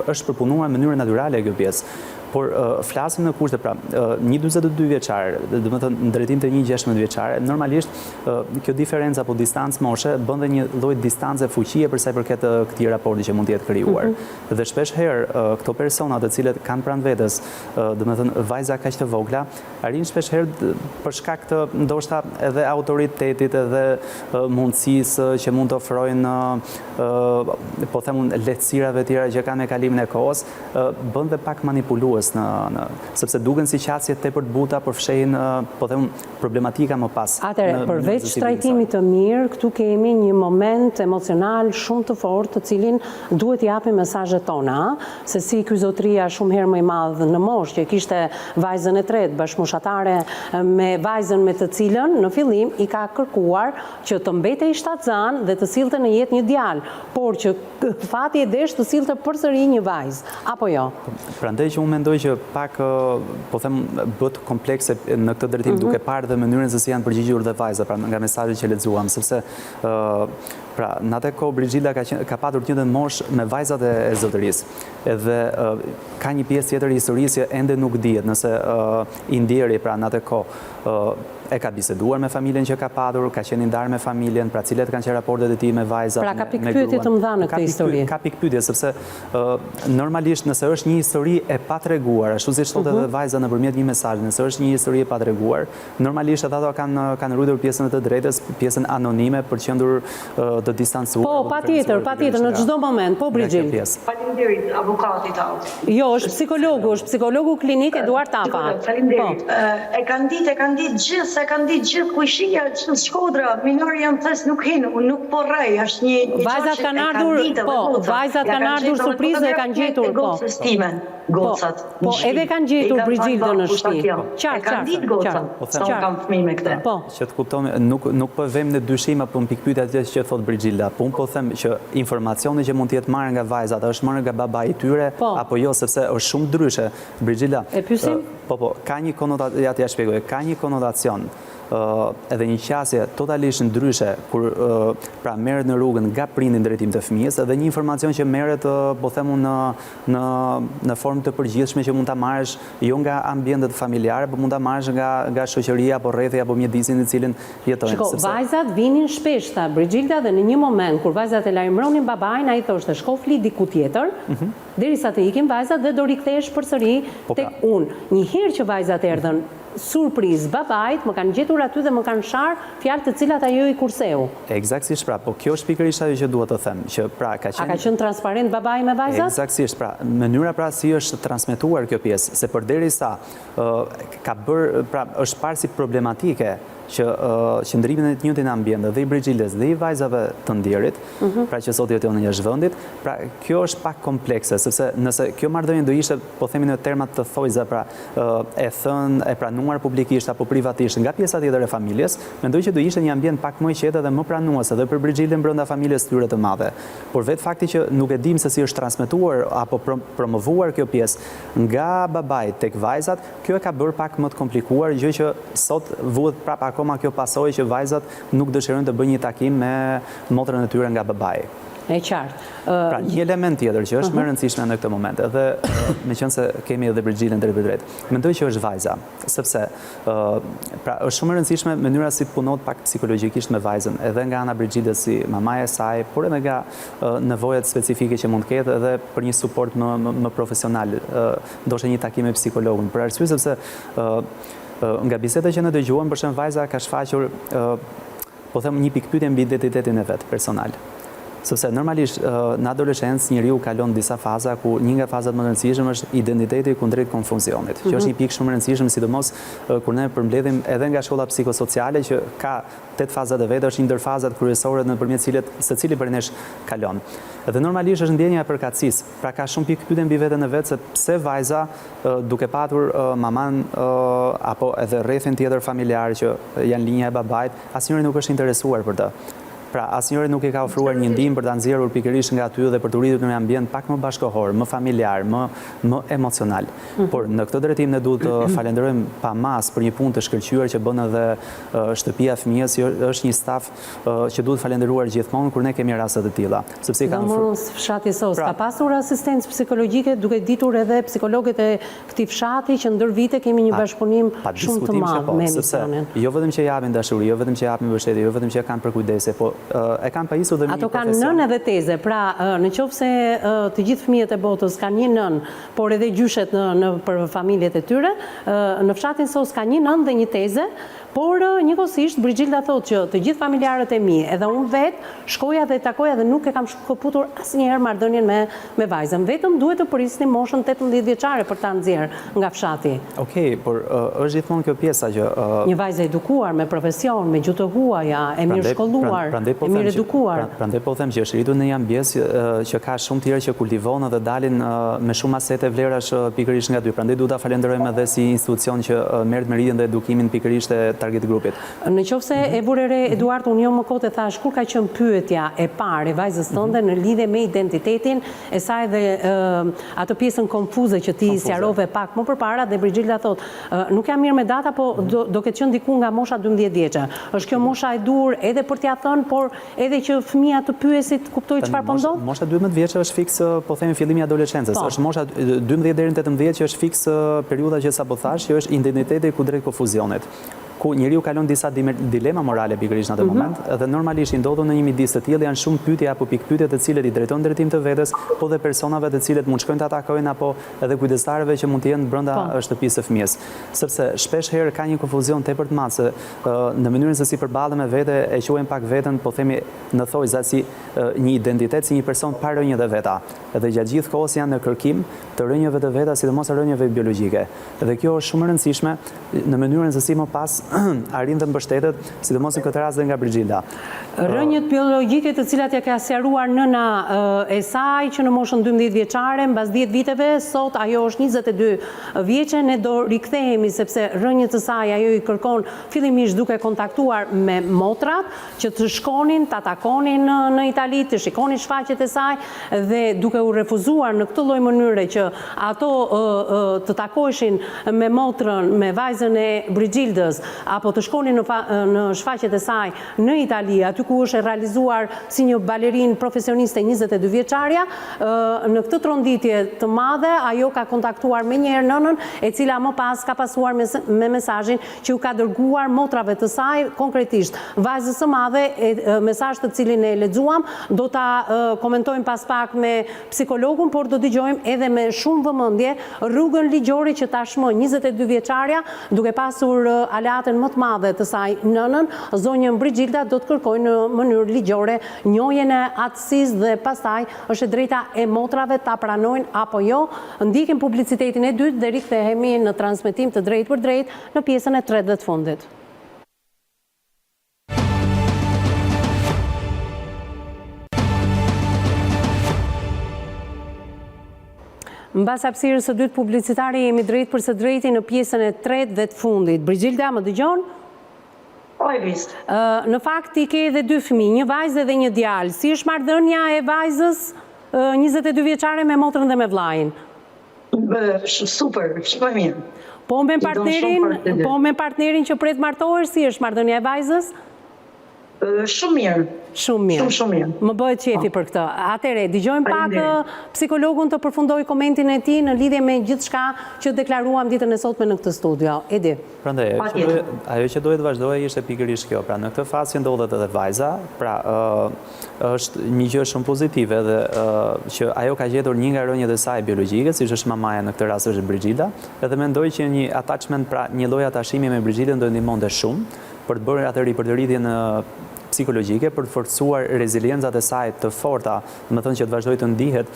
është përpunuar në mënyrë natyrale kjo pjesë. Por flasim në kushte, pra, një 42 vjeçare, do të thënë në drejtim të një 16 vjeçare, normalisht kjo diferencë apo distancë moshe bën dhe një lloj distance fuqie për sa i përket këtij raporti që mund të jetë krijuar. Dhe shpesh herë këto persona të cilët kanë pranë vetes, do të thënë vajza kaq të vogla, arrin shpesh herë për shkak të ndoshta edhe autoritetit edhe mundësisë që mund të ofrojnë po them lehtësirave të tjera që kanë me kalimin e kohës, bën dhe pak manipulues kulturës, sepse duken si qasje tepër të buta, por fshehin, po them, problematika më pas. Atëre, përveç trajtimit të mirë, këtu kemi një moment emocional shumë të fortë, të cilin duhet japim mesazhet tona, se si ky zotëria shumë herë më i madh në moshë, që kishte vajzën e tretë bashkëmoshatare me vajzën me të cilën në fillim i ka kërkuar që të mbetej shtatzan dhe të sillte në jetë një djalë, por që fati e desh të sillte përsëri një vajzë, apo jo? Prandaj që unë mendoj që pak, po them, bët komplekse në këtë drejtim, duke parë dhe mënyrën se si janë përgjigjur dhe vajza, pra nga mesazhet që lexuam, sepse pra, në atë kohë Brigilda ka patur të njëjtën moshë me vajzat e zotërisë. Edhe ka një pjesë tjetër e historisë që ende nuk dihet, nëse i ndjeri pra në atë kohë e ka biseduar me familjen që ka patur, ka qenë i ndarë me familjen, pra cilet kanë qenë raportet e tij me vajzat, pra ka pikpyetje të mëdha në këtë histori. Ka pikpyetje, sepse normalisht nëse është një histori e patreguar, ashtu siç thotë edhe vajza nëpërmjet një mesazhi, nëse është një histori e patreguar, normalisht ato kanë ruajtur pjesën e të drejtës, pjesën anonime për të qenë të distancuar. Po, patjetër, në çdo moment, po Brigjild. Faleminderit avokatit auto. Jo, është psikologu klinik Eduard Tapa. Faleminderit. E kanë ditë gjithë kujshia, gjithë Shkodra, minorë janë thës nuk hinë, unë nuk po rrej, është një vajzat kanë ardhur, po, vajzat kanë ardhur surprizë dhe kanë gjetur, po. Gocat. Po, edhe kanë gjetur Brigildën në shtëpi. E kanë ditë gocat, sa unë kam fëmijë me këtë. Po. Që të kuptoni, nuk po vëmë në dyshim apo në pikpyetje atë që thot Brigilda, po unë po them që informacioni që mund të jetë marrë nga vajzat, është marrë nga babai i tyre apo jo, sepse është shumë ndryshe. Brigilda. E pyesim? Po, ka një konotacion, ja t'ja shpjegoj, ka një konotacion edhe një qasje totalisht ndryshe kur pra merret në rrugën nga prindi në drejtim të fëmijës, edhe një informacion që merret po themu në formë të përgjithshme që mund ta marrësh jo nga ambientet familjare, por mund ta marrësh nga shoqëria apo rrethi apo mjedisin në cilin jetojnë. Shiko, vajzat vinin shpesh, tha Brigilda, dhe në një moment kur vajzat e lajmëronin babain, ai thoshte shko fli diku tjetër, derisa të ikin vajzat dhe do rikthehesh përsëri tek unë. Një herë që vajzat erdhën surprizë babait, më kanë gjetur aty dhe më kanë sharë fjalë të cilat ajo i kurseu. Eksaktësisht, pra, po kjo është pikërisht ajo që dua të them, që pra ka qenë. A ka qenë transparent babai me vajzat? Eksaktësisht, pra, mënyra pra si është transmetuar kjo pjesë, se përderisa ka bërë, pra, është parë si problematike që qëndrimin e të njëjtin ambient dhe i Brigildes dhe i vajzave të ndjerit, pra që sot jetojnë në jashtë vendit, pra kjo është pak komplekse, sepse nëse kjo marrëdhënie do ishte, po themi në termat të thojza, pra e thënë, e pranuar publikisht apo privatisht nga pjesa tjetër e familjes, mendoj që do ishte një ambient pak më i qetë dhe më pranues edhe për Brigilden brenda familjes tyre të madhe. Por vetë fakti që nuk e dim se si është transmetuar apo promovuar kjo pjesë nga babai tek vajzat, kjo e ka bërë pak më të komplikuar, gjë që sot vuhet prapë akoma kjo pasojë që vajzat nuk dëshirojnë të bëjnë një takim me motrën e tyre nga babai. E qartë. Pra, një element tjetër që është më rëndësishme në këtë moment, edhe meqense kemi edhe Brigilden drejt për drejt, mendoj që është vajza, sepse pra është shumë e rëndësishme mënyra si punot pak psikologjikisht me vajzën, edhe nga ana Brigildes si mamaja e saj, por edhe nga nevojat specifike që mund të ketë edhe për një suport më profesional, ndoshta një takim me psikologun, për arsye sepse nga bisedat që ne dëgjuam, për shembull vajza ka shfaqur po them një pikpyetje mbi identitetin e vet personal. Sepse normalisht në adoleshencë njeriu kalon disa faza ku një nga fazat më të rëndësishme është identiteti kundrejt konfuzionit, që është një pikë shumë e rëndësishme, sidomos kur ne përmbledhim edhe nga shkolla psikosociale që ka 8 fazat e vetë, është një ndër fazat kryesore nëpërmjet cilet secili prej nesh kalon. Dhe normalisht është ndjenja e përkatësisë, pra ka shumë pikë pyetje mbi veten e vet se pse vajza duke patur maman apo edhe rrethin tjetër familjar që janë linja e babait, asnjëri nuk është interesuar për të. Pra, asnjëri nuk i ka ofruar një ndihmë për ta nxjerrur pikërisht nga aty dhe për të rritur në një ambient pak më bashkëkohor, më familjar, më emocional. Por në këtë drejtim ne duhet të falenderojmë pamas për një punë të shkëlqyer që bën edhe shtëpia e fëmijës, është një staf që duhet falenderuar gjithmonë kur ne kemi raste të tilla, sepse i kanë ofruar. Fshati SOS ka pasur asistencë psikologjike, duke ditur edhe psikologët e këtij fshati që ndër vite kemi një bashkëpunim shumë të madh me emisionin. Jo vetëm që japin dashuri, jo vetëm që japin mbështetje, jo vetëm që kanë përkujdesje, po e kanë pajisur dhe ato kanë nën edhe teze, pra në qoftë se të gjithë fëmijët e botës kanë një nën, por edhe gjyshet për familjet e tyre, në fshatin SOS ka një nën dhe një teze, Por njëkohësisht Brigilda thotë që të gjithë familjarët e mi, edhe unë vetë, shkoja dhe takoja dhe nuk e kam këputur asnjëherë marrëdhënien me vajzën. Vetëm duhet të prisni moshën 18 vjeçare për ta nxjerrë nga fshati. Okej, por është gjithmonë kjo pjesa që një vajzë edukuar me profesion, me gjuhë të huaja, e mirë shkolluar, e mirë edukuar. Prandaj po them që është rritur në një ambient që ka shumë tjerë që kultivon dhe dalin me shumë asete vlerash pikërisht nga dy. Prandaj duhet ta falenderojmë edhe si institucion që merret me rritjen dhe edukimin pikërisht e target grupit. Në qoftë se e vure re Eduard, unë jo më kote thash kur ka qenë pyetja e parë e vajzës tënde në lidhje me identitetin e saj dhe atë pjesën konfuze që ti sqarove pak më përpara dhe Brigilda thotë nuk jam mirë me data, po do ketë qenë diku nga mosha 12 vjeçë. Është kjo mosha e dur edhe për t'ia thënë, por edhe që fëmia të pyesit kuptoj çfarë po ndodh? Mosha 12 vjeçë është fiks, po themi fillimi i adoleshencës. Është mosha 12 deri në 18 që është fiks periudha që sapo thash, që është identiteti ku drejt konfuzionit, ku njeriu kalon disa dilema morale pikërisht në atë moment, dhe normalisht i ndodhur në një midis të tillë janë shumë pyetje apo pikpyetje të cilët i drejtojnë drejtim të vetes, po dhe personave të cilët mund shkojnë të atakojnë apo edhe kujdestarëve që mund të jenë brenda shtëpisë së fëmijës. Sepse shpesh herë ka një konfuzion tepër të madh se në mënyrën se si përballen me vete e quajmë pak veten, po themi në thojza si një identitet, si një person pa rënje dhe veta. Edhe gjatë gjithë kohës janë në kërkim të rënjeve të veta, sidomos rënjeve biologjike. Dhe kjo është shumë e rëndësishme në mënyrën se si më pas arrin dhe mbështetet, sidomos në këtë rast dhe nga Brigilda. Rënjët biologjike të cilat ja ka sqaruar nëna e saj që në moshën 12 vjeçare, mbas 10 viteve, sot ajo është 22 vjeçe, ne do rikthehemi sepse rënjët të saj ajo i kërkon fillimisht duke kontaktuar me motrat që të shkonin, të atakonin në Itali, të shikonin shfaqjet e saj dhe duke u refuzuar në këtë lloj mënyre që ato të takoheshin me motrën, me vajzën e Brigildës, apo të shkonin në shfaqjet e saj në Itali, aty ku është realizuar si një balerin profesioniste 22 vjeçarja, në këtë tronditje të madhe, ajo ka kontaktuar me njëherë nënën, e cila më pas ka pasuar me mesazhin që u ka dërguar motrave të saj, konkretisht vajzës së madhe, mesazh të cilin e lexuam, do ta komentojmë pas pak me psikologun, por do dëgjojmë edhe me shumë vëmendje rrugën ligjore që tashmë 22 vjeçarja, duke pasur alatën më të madhe të saj nënën, zonjën Brigilda do të kërkojnë në mënyrë ligjore njohjen e atësisë dhe pastaj është e drejta e motrave ta pranojnë apo jo. Ndiqim publicitetin e dytë dhe rikthehemi në transmetim të drejtë për drejtë në pjesën e tretë dhe të fundit. Mbas hapësirës së dytë publicitare jemi drejt për së drejti në pjesën e tretë dhe të fundit. Brigilda, më dëgjon? Në fakt i ke edhe 2 fëmijë, një vajzë dhe një djalë. Si është marrëdhënia e vajzës 22 vjeçare me motrën dhe me vllajin? Super, shumë mirë. Po me partnerin që pret martohesh, si është marrëdhënia e vajzës? Shumë mirë. Shumë mirë. Shumë mirë. Më bëhet qefi për këtë. Atëre, dëgjojmë pak psikologun të përfundoj komentin e tij në lidhje me gjithçka që deklaruam ditën e sotme në këtë studio. Edi. Prandaj, ajo që duhet vazhdojë ishte pikërisht kjo. Pra në këtë fazë që ndodhet edhe vajza, pra është një gjë shumë pozitive dhe që ajo ka gjetur një nga rënjët e saj biologjike, siç është mamaja në këtë rast është Brigilda, edhe mendoj që një attachment, pra një lloj attachimi me Brigildën do ndihmonte shumë për të bërë atë ripërdëritjen psikologjike, për të forcuar reziliencat e saj të forta, do të thënë që të vazhdojë të ndihet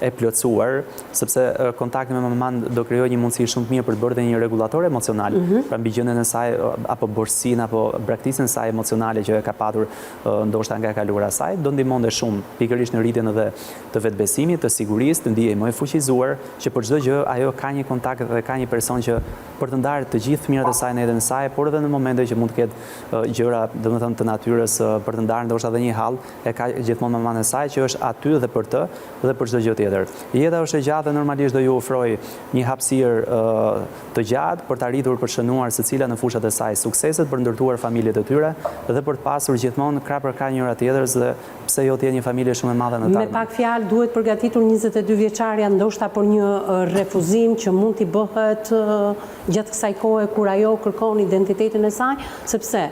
e plotësuar, sepse kontakti me maman do krijojë një mundësi shumë të mirë për të bërë dhe një regulator emocional, pra mbi gjendjen e saj apo borsinë apo braktisën e saj emocionale që e ka patur ndoshta nga e kaluara e saj, do ndihmonte shumë pikërisht në rritjen edhe të vetbesimit, të sigurisë, të ndihej më e fuqizuar, që për çdo gjë ajo ka një kontakt dhe ka një person që për të ndarë të gjithë fëmijët e saj në jetën e saj, por edhe në momente që mund të ketë gjëra, domethënë të natyrës për të ndarë ndoshta edhe një hall, e ka gjithmonë maman e saj që është aty dhe për të dhe për çdo gjë tjetër. Jeta është e gjatë dhe normalisht do ju ofroj një hapësirë të gjatë për të arritur për shënuar secila në fushat e saj sukseset, për ndërtuar familjet e tyre dhe për të pasur gjithmonë krah për krah njëra tjetrës dhe pse jo të jetë një familje shumë e madhe në Me pak fjalë duhet përgatitur 22 vjeçarja ndoshta për një refuzim që mund t'i bëhet gjatë kësaj kohe kur ajo kërkon identitetin e saj, sepse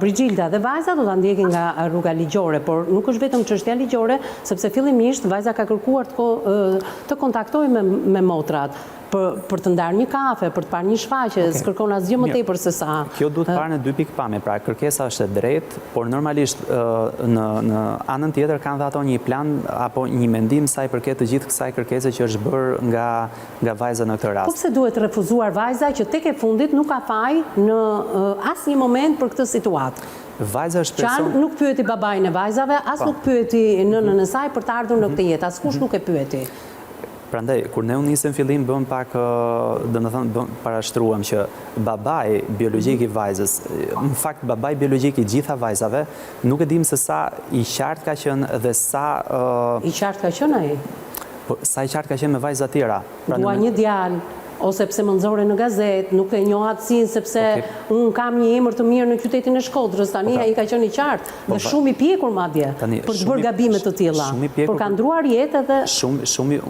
Brigilda dhe vajza do ta ndjekin nga rruga ligjore, por nuk është vetëm çështja ligjore, sepse fillimisht vajza ka kërkuar të kontaktojë me motrat për të ndarë një kafe, për të parë një shfaqje, s'kërkon asgjë më tepër se sa. Kjo duhet parë në dy pikpamje, pra kërkesa është e drejtë, por normalisht në anën tjetër kanë dhe ato një plan apo një mendim sa i përket të gjithë kësaj kërkese që është bërë nga vajza në këtë rast. Po pse duhet refuzuar vajza që tek e fundit nuk ka faj në asnjë moment për këtë situatë? Vajza është person... Që nuk pyeti babain e vajzave, as nuk pyeti nënën e saj për të ardhur në këtë jetë, askush nuk e pyeti. Prandaj, kur ne u nisëm fillim, bëm pak, domethënë, parashtruam që babai biologjik i vajzës, në fakt babai biologjik i gjitha vajzave, nuk e dim se sa i qartë ka qenë dhe sa... I qartë ka qenë ai? Sa i qartë ka qenë me vajza tjera. Dua një djalë, ose pse më nxore në gazetë, nuk e njoh atësinë sepse unë kam një emër të mirë në qytetin e Shkodrës, tani ai ka qenë i qartë dhe shumë i pjekur madje për të bërë gabime të tilla. Por ka ndruar jetë edhe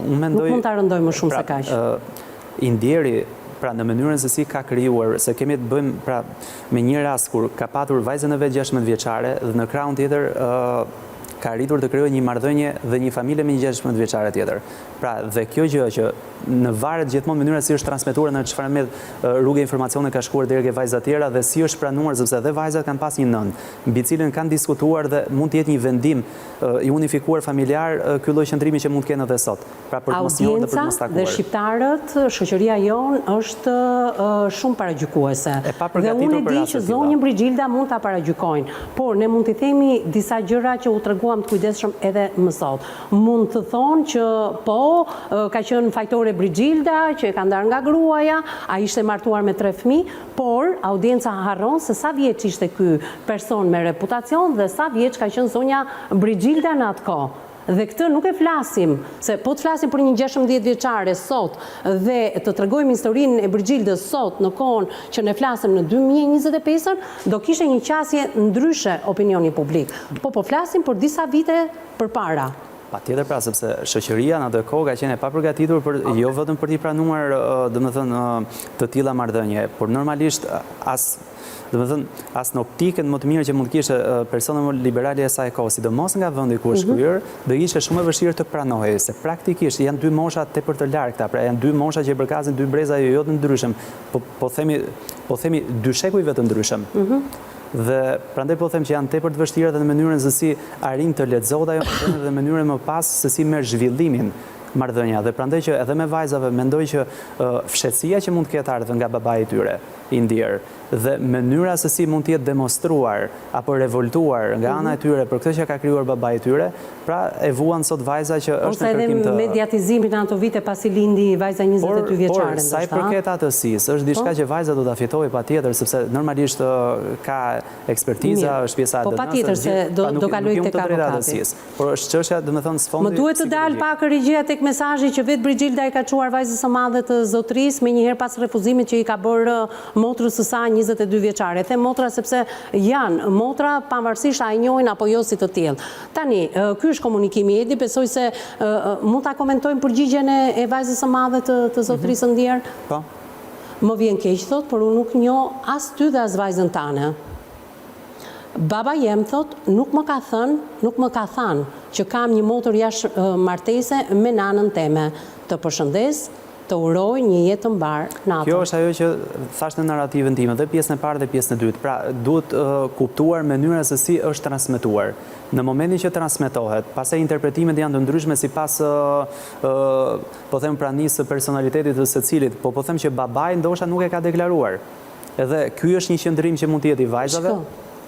nuk mund ta rëndoj më shumë se kaq. I ndjeri pra në mënyrën se si ka krijuar, se kemi të bëjmë pra me një rast kur ka patur vajzën e vet 16 vjeçare dhe në krahun tjetër ka arritur të krijojë një marrëdhënie dhe një familje me një 16 vjeçare tjetër. Pra, dhe kjo gjë që në varet gjithmonë mënyra si është transmetuar në çfarë rrugë informacione ka shkuar deri ke vajza tjera dhe si është pranuar, sepse edhe vajzat kanë pas një nënë, mbi cilën kanë diskutuar dhe mund të jetë një vendim i unifikuar familjar ky lloj qëndrimi që mund të kenë edhe sot. Pra për të mos njohur dhe për të mos takuar. Dhe shqiptarët, shoqëria jon është shumë paragjykuese. Dhe unë e di që zonjën Brigilda mund ta paragjykojnë, por ne mund t'i themi disa gjëra që u treguam të kujdesshëm edhe më sot. Mund të thonë që po, ka qenë fajtore Brigilda, që e ka ndarë nga gruaja, a ishte martuar me 3 fëmijë, por audienca harron se sa vjeç ishte ky person me reputacion dhe sa vjeç ka qenë zonja Brigilda në atë kohë. Dhe këtë nuk e flasim, se po të flasim për një 16 vjeçare sot dhe të tregojmë historinë e Brigildës sot në kohën që ne flasim në 2025, do kishte një qasje ndryshe opinioni publik. Po flasim për disa vite përpara. Patjetër pra, sepse shoqëria në atë kohë ka qenë e papërgatitur për jo vetëm për t'i pranuar, domethënë, të tilla marrëdhënie, por normalisht as në optikën më të mirë që mund të kishte persona më liberale e saj kohë, sidomos nga vendi ku është kryer, do ishte shumë e vështirë të pranohej, se praktikisht janë dy mosha tepër të largëta, pra janë dy mosha që i përkasin dy breza jo të ndryshëm, po themi dy shekujve të ndryshëm. Dhe prandaj po them që janë tepër të vështira dhe në mënyrën se si arrin të lexohet ajo dhe në mënyrën më pas se si merr zhvillimin marrëdhënia. Dhe prandaj që edhe me vajzave mendoj që fshehtësia që mund të ketë ardhur nga babai i tyre i ndjer dhe mënyra se si mund të jetë demonstruar apo revoltuar nga ana e tyre për këtë që ka krijuar babai i tyre, pra e vuan sot vajza që është në kërkim të... Ose edhe mediatizimin në ato vite pasi lindi vajza 22 vjeçare. Por sa i përket atësisë, është diçka që vajza do ta fitojë patjetër, sepse normalisht ka ekspertiza, është pjesa e DNA-s. Po patjetër se do kaloj tek avokati. Por është çështja, domethënë, sfondi. Më duhet të dal pak regjia tek mesazhi që vetë Brigilda i ka çuar vajzës së madhe të zotërisë menjëherë pas refuzimit që i ka bërë motrës së saj 22 vjeçare. Them motra sepse janë motra pavarësisht a i njohin apo jo si të tillë. Tani, ky është komunikimi i Edi, besoj se mund ta komentojmë përgjigjen e vajzës së madhe të zotërisë ndjer. Po. Më vjen keq thot, por unë nuk njoh as ty dhe as vajzën tane. Baba jem thot, nuk më ka thënë që kam një motër jashtë martese me nanën teme. Të përshëndes, të uroj një jetë të mbar natën. Kjo është ajo që thash në narrativën time, dhe pjesën e parë dhe pjesën e dytë. Pra, duhet kuptuar mënyra se si është transmetuar. Në momentin që transmetohet, pastaj interpretimet janë të ndryshme sipas po them pranisë së personalitetit të secilit, po them që babai ndoshta nuk e ka deklaruar. Edhe ky është një qëndrim që mund të jetë i vajzave.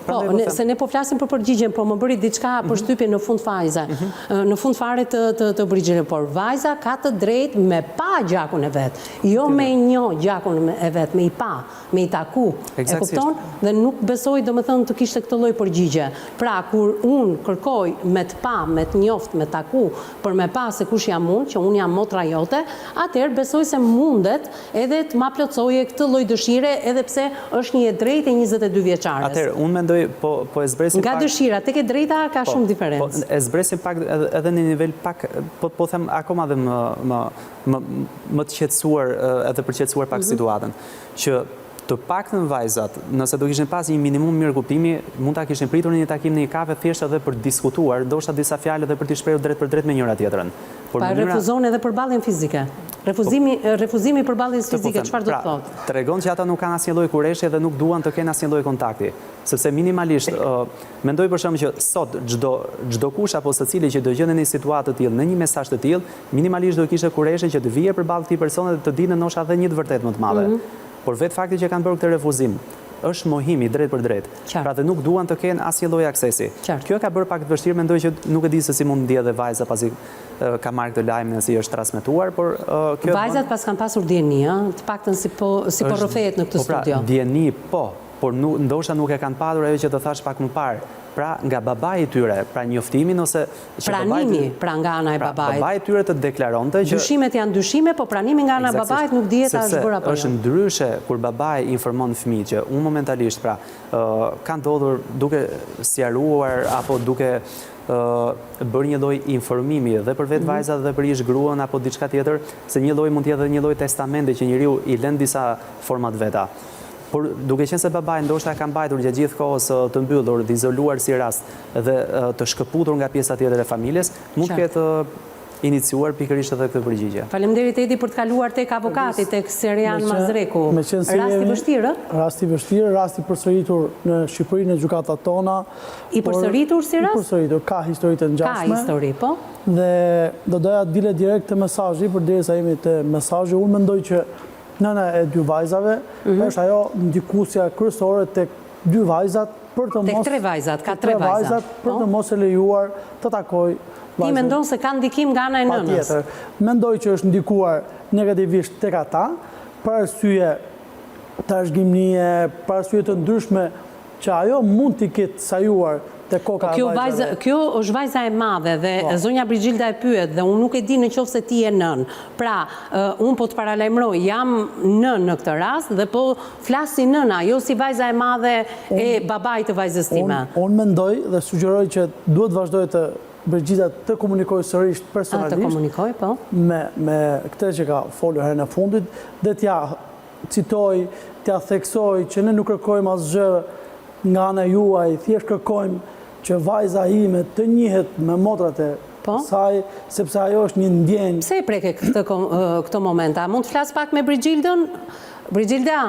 Po, se ne po flasim për përgjigjen, po më bëri diçka përshtypje në fund fajze, në fund fare të Brigildës, por vajza ka të drejtë me pa gjakun e vet, jo me njoh gjakun e vet, me i pa, me i taku. E kupton? Dhe nuk besoj domethënë të kishte këtë lloj përgjigje. Pra, kur unë kërkoj me të pa, me të njoft, me taku, për me pa se kush jam unë, që unë jam motra jote, atëherë besoj se mundet edhe të ma plotësojë këtë lloj dëshire, edhe pse është një e drejtë e 22 vjeçares. Atëherë, unë mendoj po e zbresim pak... Nga dëshira, tek e drejta ka shumë diferencë. E zbresim pak edhe në nivel pak, po them akoma dhe më të qetësuar, edhe për qetësuar pak situatën, që Të paktën vajzat, nëse do kishin pas një minimum mirë kuptimi, mund ta kishin pritur në një takim në një kafe thjesht edhe për diskutuar, ndoshta disa fjalë edhe për të shprehur drejt për drejt me njëra tjetrën. Pa refuzon edhe përballjen fizike. Refuzimi përballjes fizike, çfarë do të thotë? Tregon që ata nuk kanë asnjë lloj kurreshje dhe nuk duan të kenë asnjë lloj kontakti, sepse minimalisht mendoj për shembull që sot çdo kush apo secili që do gjenden në një situatë të tillë, në një mesazh të tillë, minimalisht do kishte kurreshje që të vije përballë këtij personi dhe të dinë ndoshta edhe një të vërtetë më të madhe. Por vetë fakti që kanë bërë këtë refuzim është mohimi drejt për drejt. Pra dhe nuk duan të kenë asnjë lloj aksesi. Kjo ka bërë pak të vështirë, mendoj që nuk e di se si mund ndjehet dhe vajza pasi ka marrë këtë lajm si është transmetuar, por kjo vajzat pas kanë pasur dieni, të paktën si po rrëfehet në këtë studio. Dieni po, por ndoshta nuk e kanë padur ajo që të thash pak më parë. Pra nga babai i tyre, pra njoftimin ose pranimi, pra nga ana e babait. Babai i tyre të deklaronte që dyshimet janë dyshime, po pranimi nga ana e babait nuk dihet a është bërë apo jo. Është ndryshe kur babai informon fëmijë që unë momentalisht pra ka ndodhur duke sqaruar apo duke bërë një lloj informimi dhe për vetë vajzat dhe për ish gruan apo diçka tjetër, se një lloj mund të jetë një lloj testamenti që njeriu i lën disa format veta. Por duke qenë se babai ndoshta ka mbajtur gjatë gjithë kohës të mbyllur, të izoluar si rast dhe të shkëputur nga pjesa tjetër e familjes, mund të ketë iniciuar pikërisht edhe këtë përgjigje. Faleminderit Edi për të kaluar tek avokati, tek Serian Mazreku. Rasti vështirë? Rasti vështirë, rasti përsëritur në Shqipërinë, në gjykatat tona. I përsëritur si rast? I përsëritur, ka histori të ngjashme. Ka histori, po. Dhe do doja të dile direkt të mesazhi, përderisa jemi të mesazhi, unë mendoj që nëna e dy vajzave është ajo ndikuesja kryesore tek dy vajzat për të mos tek tre vajzat, ka tre vajzat për të mos e lejuar të takoj Ti mendon se ka ndikim nga ana e nënës? Mendoj që është ndikuar negativisht tek ata, për arsye trashëgimie, për arsye të ndryshme që ajo mund t'i ketë sajuar te koka e vajzave. Kjo është vajza e madhe dhe zonja Brigilda e pyet dhe unë nuk e di në qoftë se ti je nën. Pra, unë po të paralajmëroj, jam nën në këtë rast dhe po flas si nëna, jo si vajza e madhe e babait të vajzës time. Unë mendoj dhe sugjeroj që duhet vazhdoj të Brigida të komunikoj sërish personalisht. Të komunikoj, po. Me këtë që ka folur herën e fundit, dhe t'ja citoj, t'ja theksoj që ne nuk kërkojmë asgjë nga ana juaj, thjesht kërkojmë që vajza ime të njihet me motrat e saj, sepse ajo është një ndjenjë. Pse e preke këto momenta? Mund të flas pak me Brigildën? Brigilda?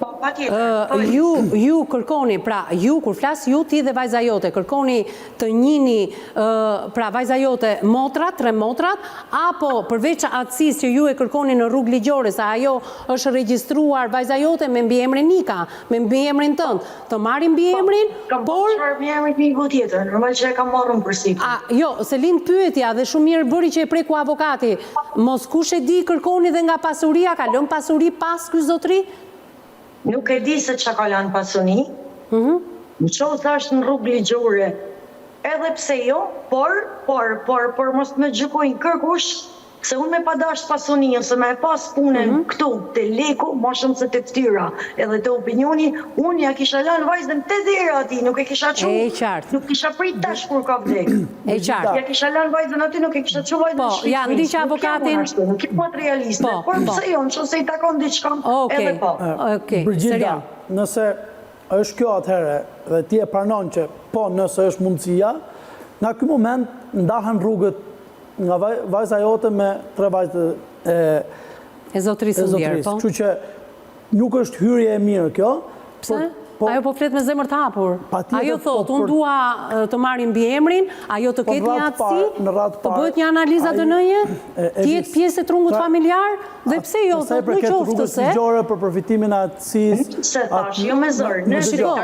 Ju kërkoni, pra ju kur flas ju ti dhe vajza jote, kërkoni të njini pra vajza jote motrat, tre motrat, apo përveç atësisë që ju e kërkoni në rrugë ligjore, se ajo është regjistruar vajza jote me mbiemrin Nika, me mbiemrin tënd, të marrin mbiemrin, por mbiemrin një tjetër, normal që e kam marrën për si. Jo, se lind pyetja dhe shumë mirë bëri që e preku avokati. Mos kush e di kërkoni dhe nga pasuria, ka lënë pasuri pas ky zotri? Nuk e di se që ka lanë pasuni, në qovë thashtë në rrugë ligjore, edhe pse jo, por mos me gjykojnë kërkush, se unë me padasht pasuni, ose me pas punën këtu, të leku, ma shumë se të tyra, edhe të opinioni, unë ja kisha lanë vajzën të dhera ati, nuk e kisha që, nuk kisha prit tash kur ka vdek. Ja kisha lanë vajzën ati, nuk e kisha që vajzën shqipëris. Ja, ndi që avokatin... Nuk i pot realiste, por pëse jo, në që se i takon diçkam, edhe po. Brigida, nëse është kjo atëhere, dhe ti e pranon që po nëse është mundësia, nga ky moment ndahen rrugët nga vajza jote me tre vajzët e zotrisë ndjerë, po? Që që nuk është hyrje e mirë kjo. Pse? Ajo po flet me zemër të hapur. Ajo thot, unë dua të marrin mbiemrin, ajo të ketë një atësi, të bëhet një analiza DNA-je, të jetë pjesë e trungut familjar, dhe pse jo, thot, nuk qoftë se... ligjore për përfitimin e atësisë... Se tash, jo me zërë, në shiko,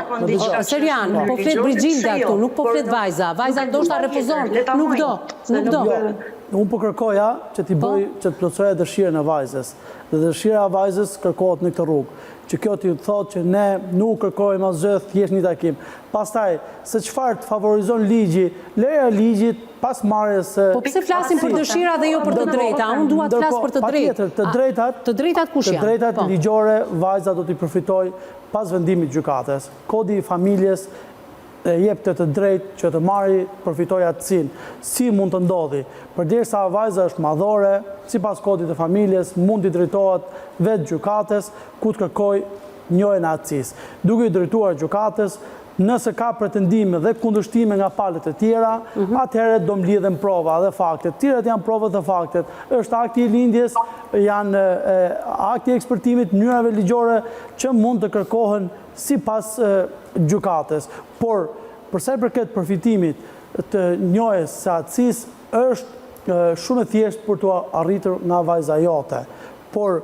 Serian, po flet Brigilda këtu, nuk po flet vajza. Vajza ndoshta refuzon, nuk do. Unë po kërkoja që t'i bëj, që të plotësoja dëshirën e vajzës. Dhe dëshira e vajzës kërkohet në këtë rrugë. Që kjo t'i thot që ne nuk kërkojmë asgjë, thjesht një takim. Pastaj, se çfarë të favorizon ligji, leja e ligjit pas marrjes së... Po pse flasim për dëshira dhe jo për të drejta? Unë dua të flas për të drejtë. Të drejtat kush janë? Të drejtat ligjore, vajza do t'i përfitoj pas vendimit gjykatës. Kodi i familjes e jep të drejtë që të marri përfitoj atësin. Si mund të ndodhi? Përderisa vajza është madhore, sipas kodit të familjes, mund t'i drejtohet vetë gjykatës, ku të kërkoj njojën atësis. Duke i drejtuar gjykatës, nëse ka pretendime dhe kundërshtime nga palët e tjera, atëherë do mblidhen prova dhe faktet. Cilat janë provat dhe faktet? Është akti i lindjes, janë akti i ekspertimit, mënyrave ligjore që mund të kërkohen sipas gjykatës. Por, përsa i përket përfitimit të njojës së atësisë, është shumë e thjeshtë për të arritur nga vajza jote. Por,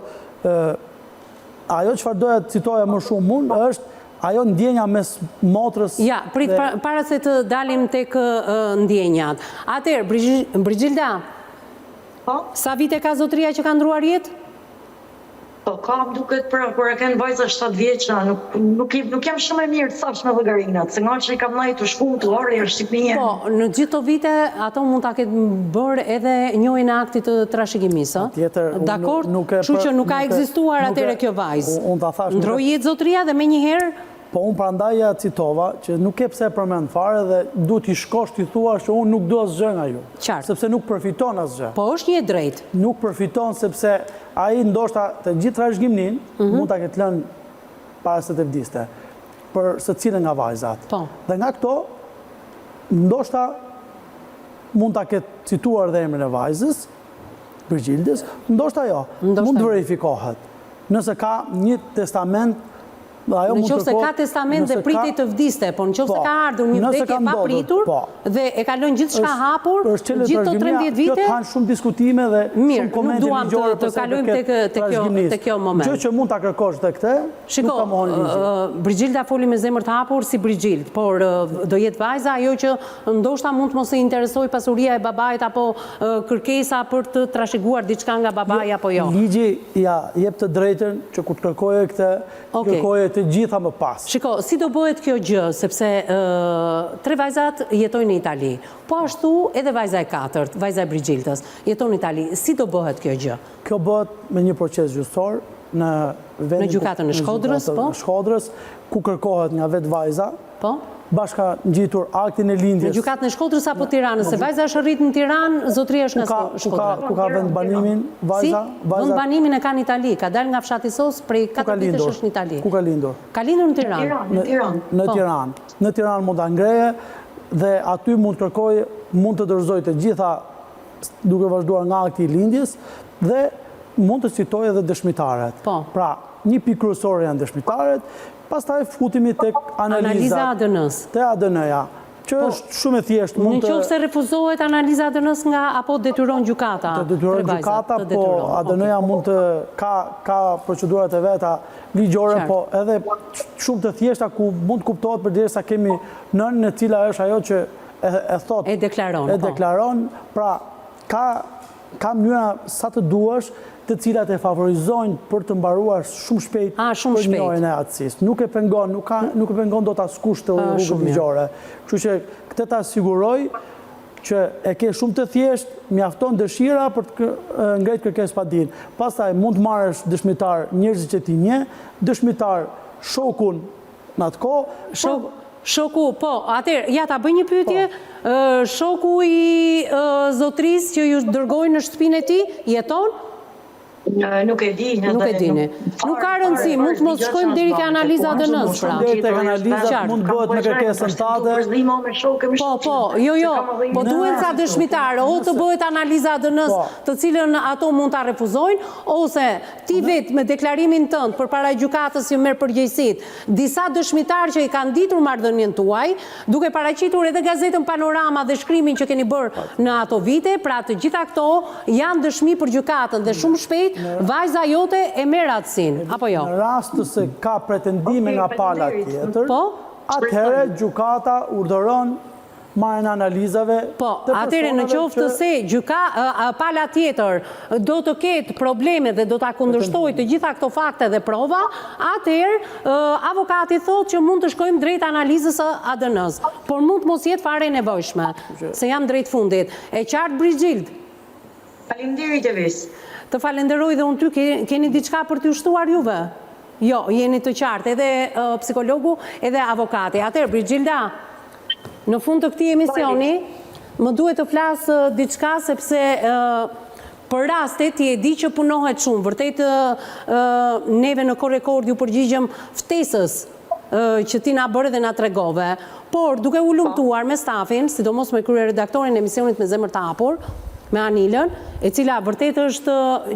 ajo çfarë doja të citoja më shumë mund, është ajo ndjenja mes motrës... Ja, para se të dalim tek ndjenjat. Atëherë, Brigilda, sa vite ka zotëria që ka ndruar jetë? Po, kam duket për e kanë vajza 7 vjeqa, nuk jam shumë e mirë të thash me llogarinat, se nga që i kam najtë të shku të orë e Shqipënia. Po, në gjithë të vite, ato mund ta ketë bërë edhe njojnë aktit të trashëgimisë. Dakor? Kështu që nuk ka ekzistuar atëre kjo vajzë. Ndroi jetë zotëria dhe me njëherë. Po unë prandaj ja citova që nuk e pse përmend fare dhe du t'i shkosh t'i thua që unë nuk do asgjë nga ju. Qartë. Sepse nuk përfiton asgjë. Po është një drejt. Nuk përfiton sepse ai ndoshta të gjithë trashëgimnin mund ta ketë lënë para se të vdiste për secilën nga vajzat. Po. Dhe nga këto ndoshta mund ta ketë cituar dhe emrin e vajzës, Brigildës, ndoshta jo. Mund të verifikohet. Nëse ka një testament. Në qoftë se ka testament dhe pritet të vdiste, po në qoftë se ka ardhur një vdekje pa pritur dhe e ka lënë gjithë shka hapur, gjithë të 13 vite... Kjo të hanë shumë diskutime dhe shumë komente ligjore të kalojmë të kjo moment. Gjë që mund të kërkosh të këte, nuk ka mohon një gjë. Brigilda foli me zemër të hapur si Brigild, por do jetë vajza ajo që ndoshta mund të mos e interesoj pasuria e babait apo kërkesa për të trashëguar diçka nga babai apo jo. Ligji ja jep të drejtën që kur të kërkoje këtë, kërkoje të gjitha më pas. Shiko, si do bëhet kjo gjë, sepse 3 vajzat jetojnë në Itali, po ashtu edhe vajza e 4, vajza e Brigildës, jeton në Itali. Si do bëhet kjo gjë? Kjo bëhet me një proces gjyqësor në gjykatën e Shkodrës, po? Në Shkodrës, ku kërkohet nga vetë vajza, po? Bashka ngjitur aktin e lindjes. Në gjykatën e Shkodrës apo Tiranës? Se vajza është rritë në Tiranë, zotëria është nga Shkodra. Ku ka vend banimin, vajza? Si? Vend banimin e ka në Itali, ka dalë nga fshati Sos, prej 4 vitesh është në Itali. Ku ka lindur? Ka lindur në Tiranë. Në Tiranë. Në Tiranë mund ta ngreje dhe aty mund kërkoj, mund të dorëzoj të gjitha duke vazhduar nga akti i lindjes dhe mund të citoj edhe dëshmitaret. Pra, një pikë kryesore janë dëshmitaret. Pastaj futemi tek analiza ADN-s. Te ADN-ja, që është shumë e thjeshtë. Në qoftë se refuzohet analiza ADN-s nga apo detyron gjykata? Detyron gjykata, po ADN-ja mund të ka procedurat e veta ligjore, po edhe shumë të thjeshta ku mund të kuptohet përderisa kemi nënën e cila është ajo që e thot. E deklaron. E deklaron, pra ka mënyra sa të duash të cilat e favorizojnë për të mbaruar shumë shpejt për njojën e atësisë. Nuk e pengon do të askush të rrugë ligjore. Kështu që këtë ta siguroj që e ke shumë të thjesht, mjafton dëshira për të ngritur kërkesë pa dinë. Pastaj mund të marrësh dëshmitar njerëzit që ti njeh, dëshmitar shokun në atë kohë. Shoku, po, atëherë, ja ta bëj një pyetje. Shoku i zotërisë që ju dërgojnë në shtëpinë e tij, jeton? Nuk e di. Nuk e dini. Nuk ka rëndësi, mund të mos shkojmë deri ke analiza ADN-s, pra. Deri tek analiza mund bëhet me kërkesën tate. Po, jo. Po duhen ca dëshmitarë, o të bëhet analiza ADN-s, të cilën ato mund ta refuzojnë, ose ti vetë me deklarimin tënd përpara gjykatës që merr përgjegjësitë, disa dëshmitarë që i kanë ditur marrëdhënien tuaj, duke paraqitur edhe gazetën Panorama dhe shkrimin që keni bërë në ato vite, pra të gjitha këto janë dëshmi për gjykatën dhe shumë shpejt vajza jote e merr atësinë, apo jo? Në rast se ka pretendime nga pala tjetër, atëherë gjykata urdhëron marrjen analizave. Po, atëherë në qoftë se pala tjetër do të ketë probleme dhe do ta kundërshtojë të gjitha këto fakte dhe prova, atëherë avokati thotë që mund të shkojmë drejt analizës së ADN-s, por mund të mos jetë fare e nevojshme, se jam drejt fundit. E qartë, Brigild? Faleminderit Evis. Të falenderoj dhe unë ty, keni diçka për t'ju shtuar juve? Jo, jeni të qartë, edhe psikologu, edhe avokati. Atëherë, Brigilda, në fund të këtij emisioni, më duhet të flasë diçka sepse Për rastet ti e di që punohet shumë, vërtet neve në Korekord ju përgjigjëm ftesës që ti na bërë dhe na tregove, por duke u lumtuar me stafin, sidomos me kryeredaktorin e emisionit Me Zemër të Hapur, me Anilën, e cila vërtet është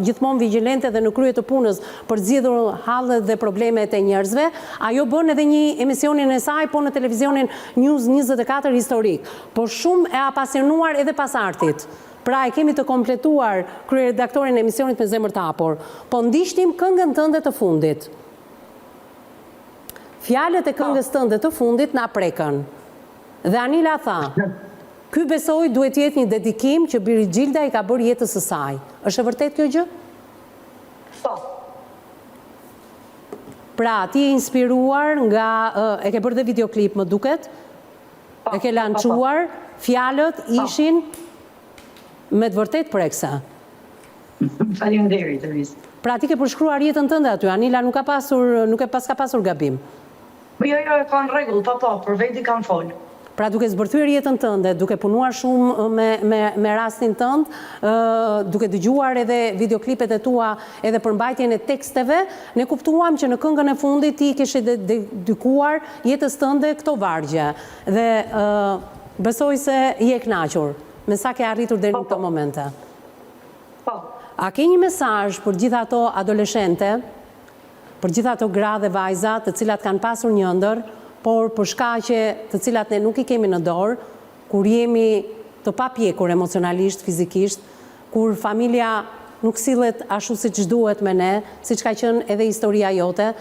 gjithmonë vigjilente dhe në krye të punës për zgjidhur hallet dhe problemet e njerëzve, ajo bën edhe një emisionin e saj, po në televizionin News 24 historik, por shumë e apasionuar edhe pas artit. Pra e kemi të kompletuar kryeredaktorin e emisionit Me Zemër të Hapur, po ndishtim këngën tënde të fundit. Fjalët e këngës tënde të fundit na prekën. Dhe Anila tha, ky besoj duhet jetë një dedikim që Brigilda i ka bërë jetës së saj. Është e vërtet kjo gjë? Po. Pra, ti je inspiruar nga, e ke bërë dhe videoklip më duket, e ke lançuar, fjalët ishin me të vërtet prekse. Faleminderit, Eris. Pra, ti ke përshkruar jetën tënde aty, Anila nuk e pas ka pasur gabim. Jo, e ka në rregull, po, për veti kam folë. Pra duke zbërthyer jetën tënde, duke punuar shumë me rastin tënd, duke dëgjuar edhe videoklipet e tua edhe për mbajtjen e teksteve, ne kuptuam që në këngën e fundit ti kishe dedikuar jetës tënde këto vargje. Dhe besoj se je kënaqur me sa ke arritur deri në këto momente. Po. A ke një mesazh për gjithë ato adoleshente, për gjithë ato gra dhe vajza të cilat kanë pasur një ëndër, por për shkaqe të cilat ne nuk i kemi në dorë, kur jemi të papjekur emocionalisht, fizikisht, kur familja nuk sillet ashtu siç duhet me ne, siç ka qenë edhe historia jote,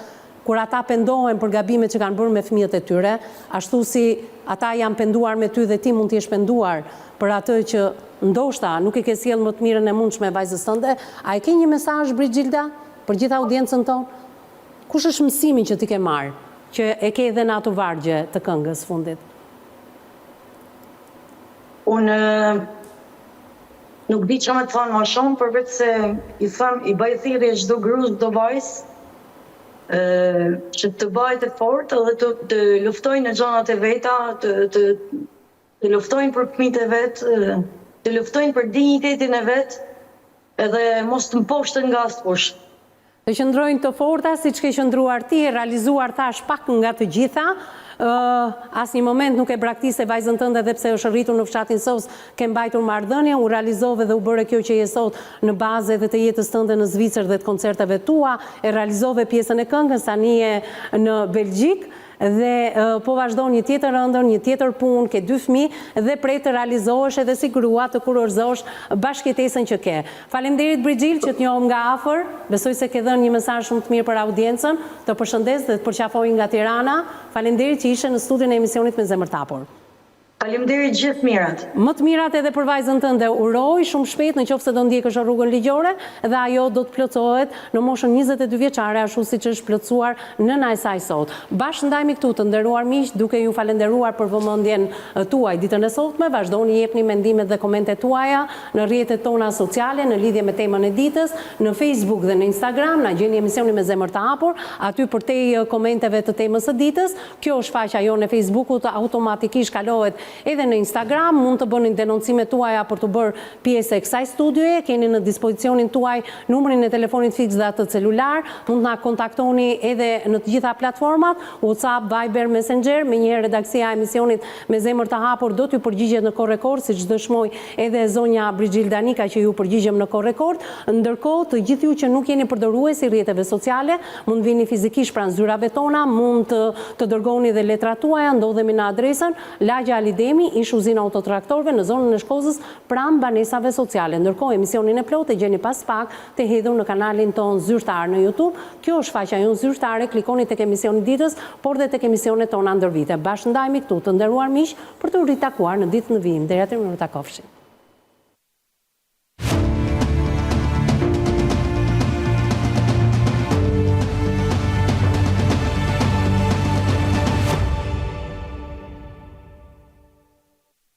kur ata pendohen për gabimet që kanë bërë me fëmijët e tyre, ashtu si ata janë penduar me ty dhe ti mund të jesh penduar për atë që ndoshta nuk i ke sjell më të mirën e mundshme vajzës tënde, a e ke një mesazh Brigilda për gjithë audiencën tonë? Kush është mësimi që ti ke marrë, që e ke edhe në ato vargje të këngës fundit? Unë nuk di që me të thonë ma shumë, përveç se i bëj thirrje çdo grua, çdo vajzë, që të bëhet e fortë dhe të luftojnë në gjonat e veta, të luftojnë për fëmijët e vet, të luftojnë për dinjitetin e vet, edhe mos të mposhtën nga askush. Të qëndrojnë të forta, si që ke qëndruar ti, e realizuar thash pak nga të gjitha, as një moment nuk e braktise vajzën tënde dhe pse është rritur në fshatin SOS, ke mbajtur marrëdhënie, u realizove dhe u bëre kjo që je sot në bazë edhe të jetës tënde në Zvicër dhe të koncerteve tua, e realizove pjesën e këngës, tani je në Belgjik, dhe po vazhdo një tjetër ëndër, një tjetër punë, ke 2 fëmijë dhe prej të realizohesh edhe si grua të kurorzosh bashkëjetesën që ke. Faleminderit Brigil që të njohëm nga afër, besoj se ke dhënë një mesazh shumë të mirë për audiencën, të përshëndes dhe të përqafoj nga Tirana. Faleminderit që ishe në studion e emisionit Me Zemër të Hapur. Faleminderit gjithë mirat. Më të mirat edhe për vajzën tënde, uroj shumë shpejt në qoftë se do ndjekësh rrugën ligjore dhe ajo do të plotësohet në moshën 22 vjeçare ashtu siç është plotësuar nëna e saj sot. Bashkë ndajmë këtu të nderuar miq, duke ju falendëruar për vëmendjen tuaj ditën e sotme, vazhdoni jepni mendimet dhe komentet tuaja në rrjetet tona sociale në lidhje me temën e ditës, në Facebook dhe në Instagram, na gjeni emisionin Me Zemër të Hapur, aty përtej komenteve të temës së ditës. Kjo është faqja jonë e Facebookut, automatikisht kalohet edhe në Instagram, mund të bëni denoncimet tuaja për të bërë pjesë e kësaj studioje, keni në dispozicionin tuaj numrin e telefonit fiks dhe atë celular, mund na kontaktoni edhe në të gjitha platformat, WhatsApp, Viber, Messenger, menjëherë redaksia e emisionit Me Zemër të Hapur do t'ju përgjigjet në kohë rekord, siç dëshmoi edhe zonja Brigilda Nika që ju përgjigjem në kohë rekord. Ndërkohë, të gjithë ju që nuk jeni përdoruesi rrjeteve sociale, mund vini fizikisht pranë zyrave tona, mund të dërgoni dhe letrat tuaja, ndodhemi në adresën Lagja Alidemi, ish uzina autotraktorëve në zonën e Shkozës, pranë banesave sociale. Ndërkohë, emisionin e plot e gjeni pas pak të hedhur në kanalin ton zyrtar në YouTube. Kjo është faqja jonë zyrtare, klikoni tek emisioni ditës, por dhe tek emisionet tona ndër vite. Bashkë ndajmë këtu të nderuar miq për të ritakuar në ditën e vijim. Deri aty, mirë takofshim.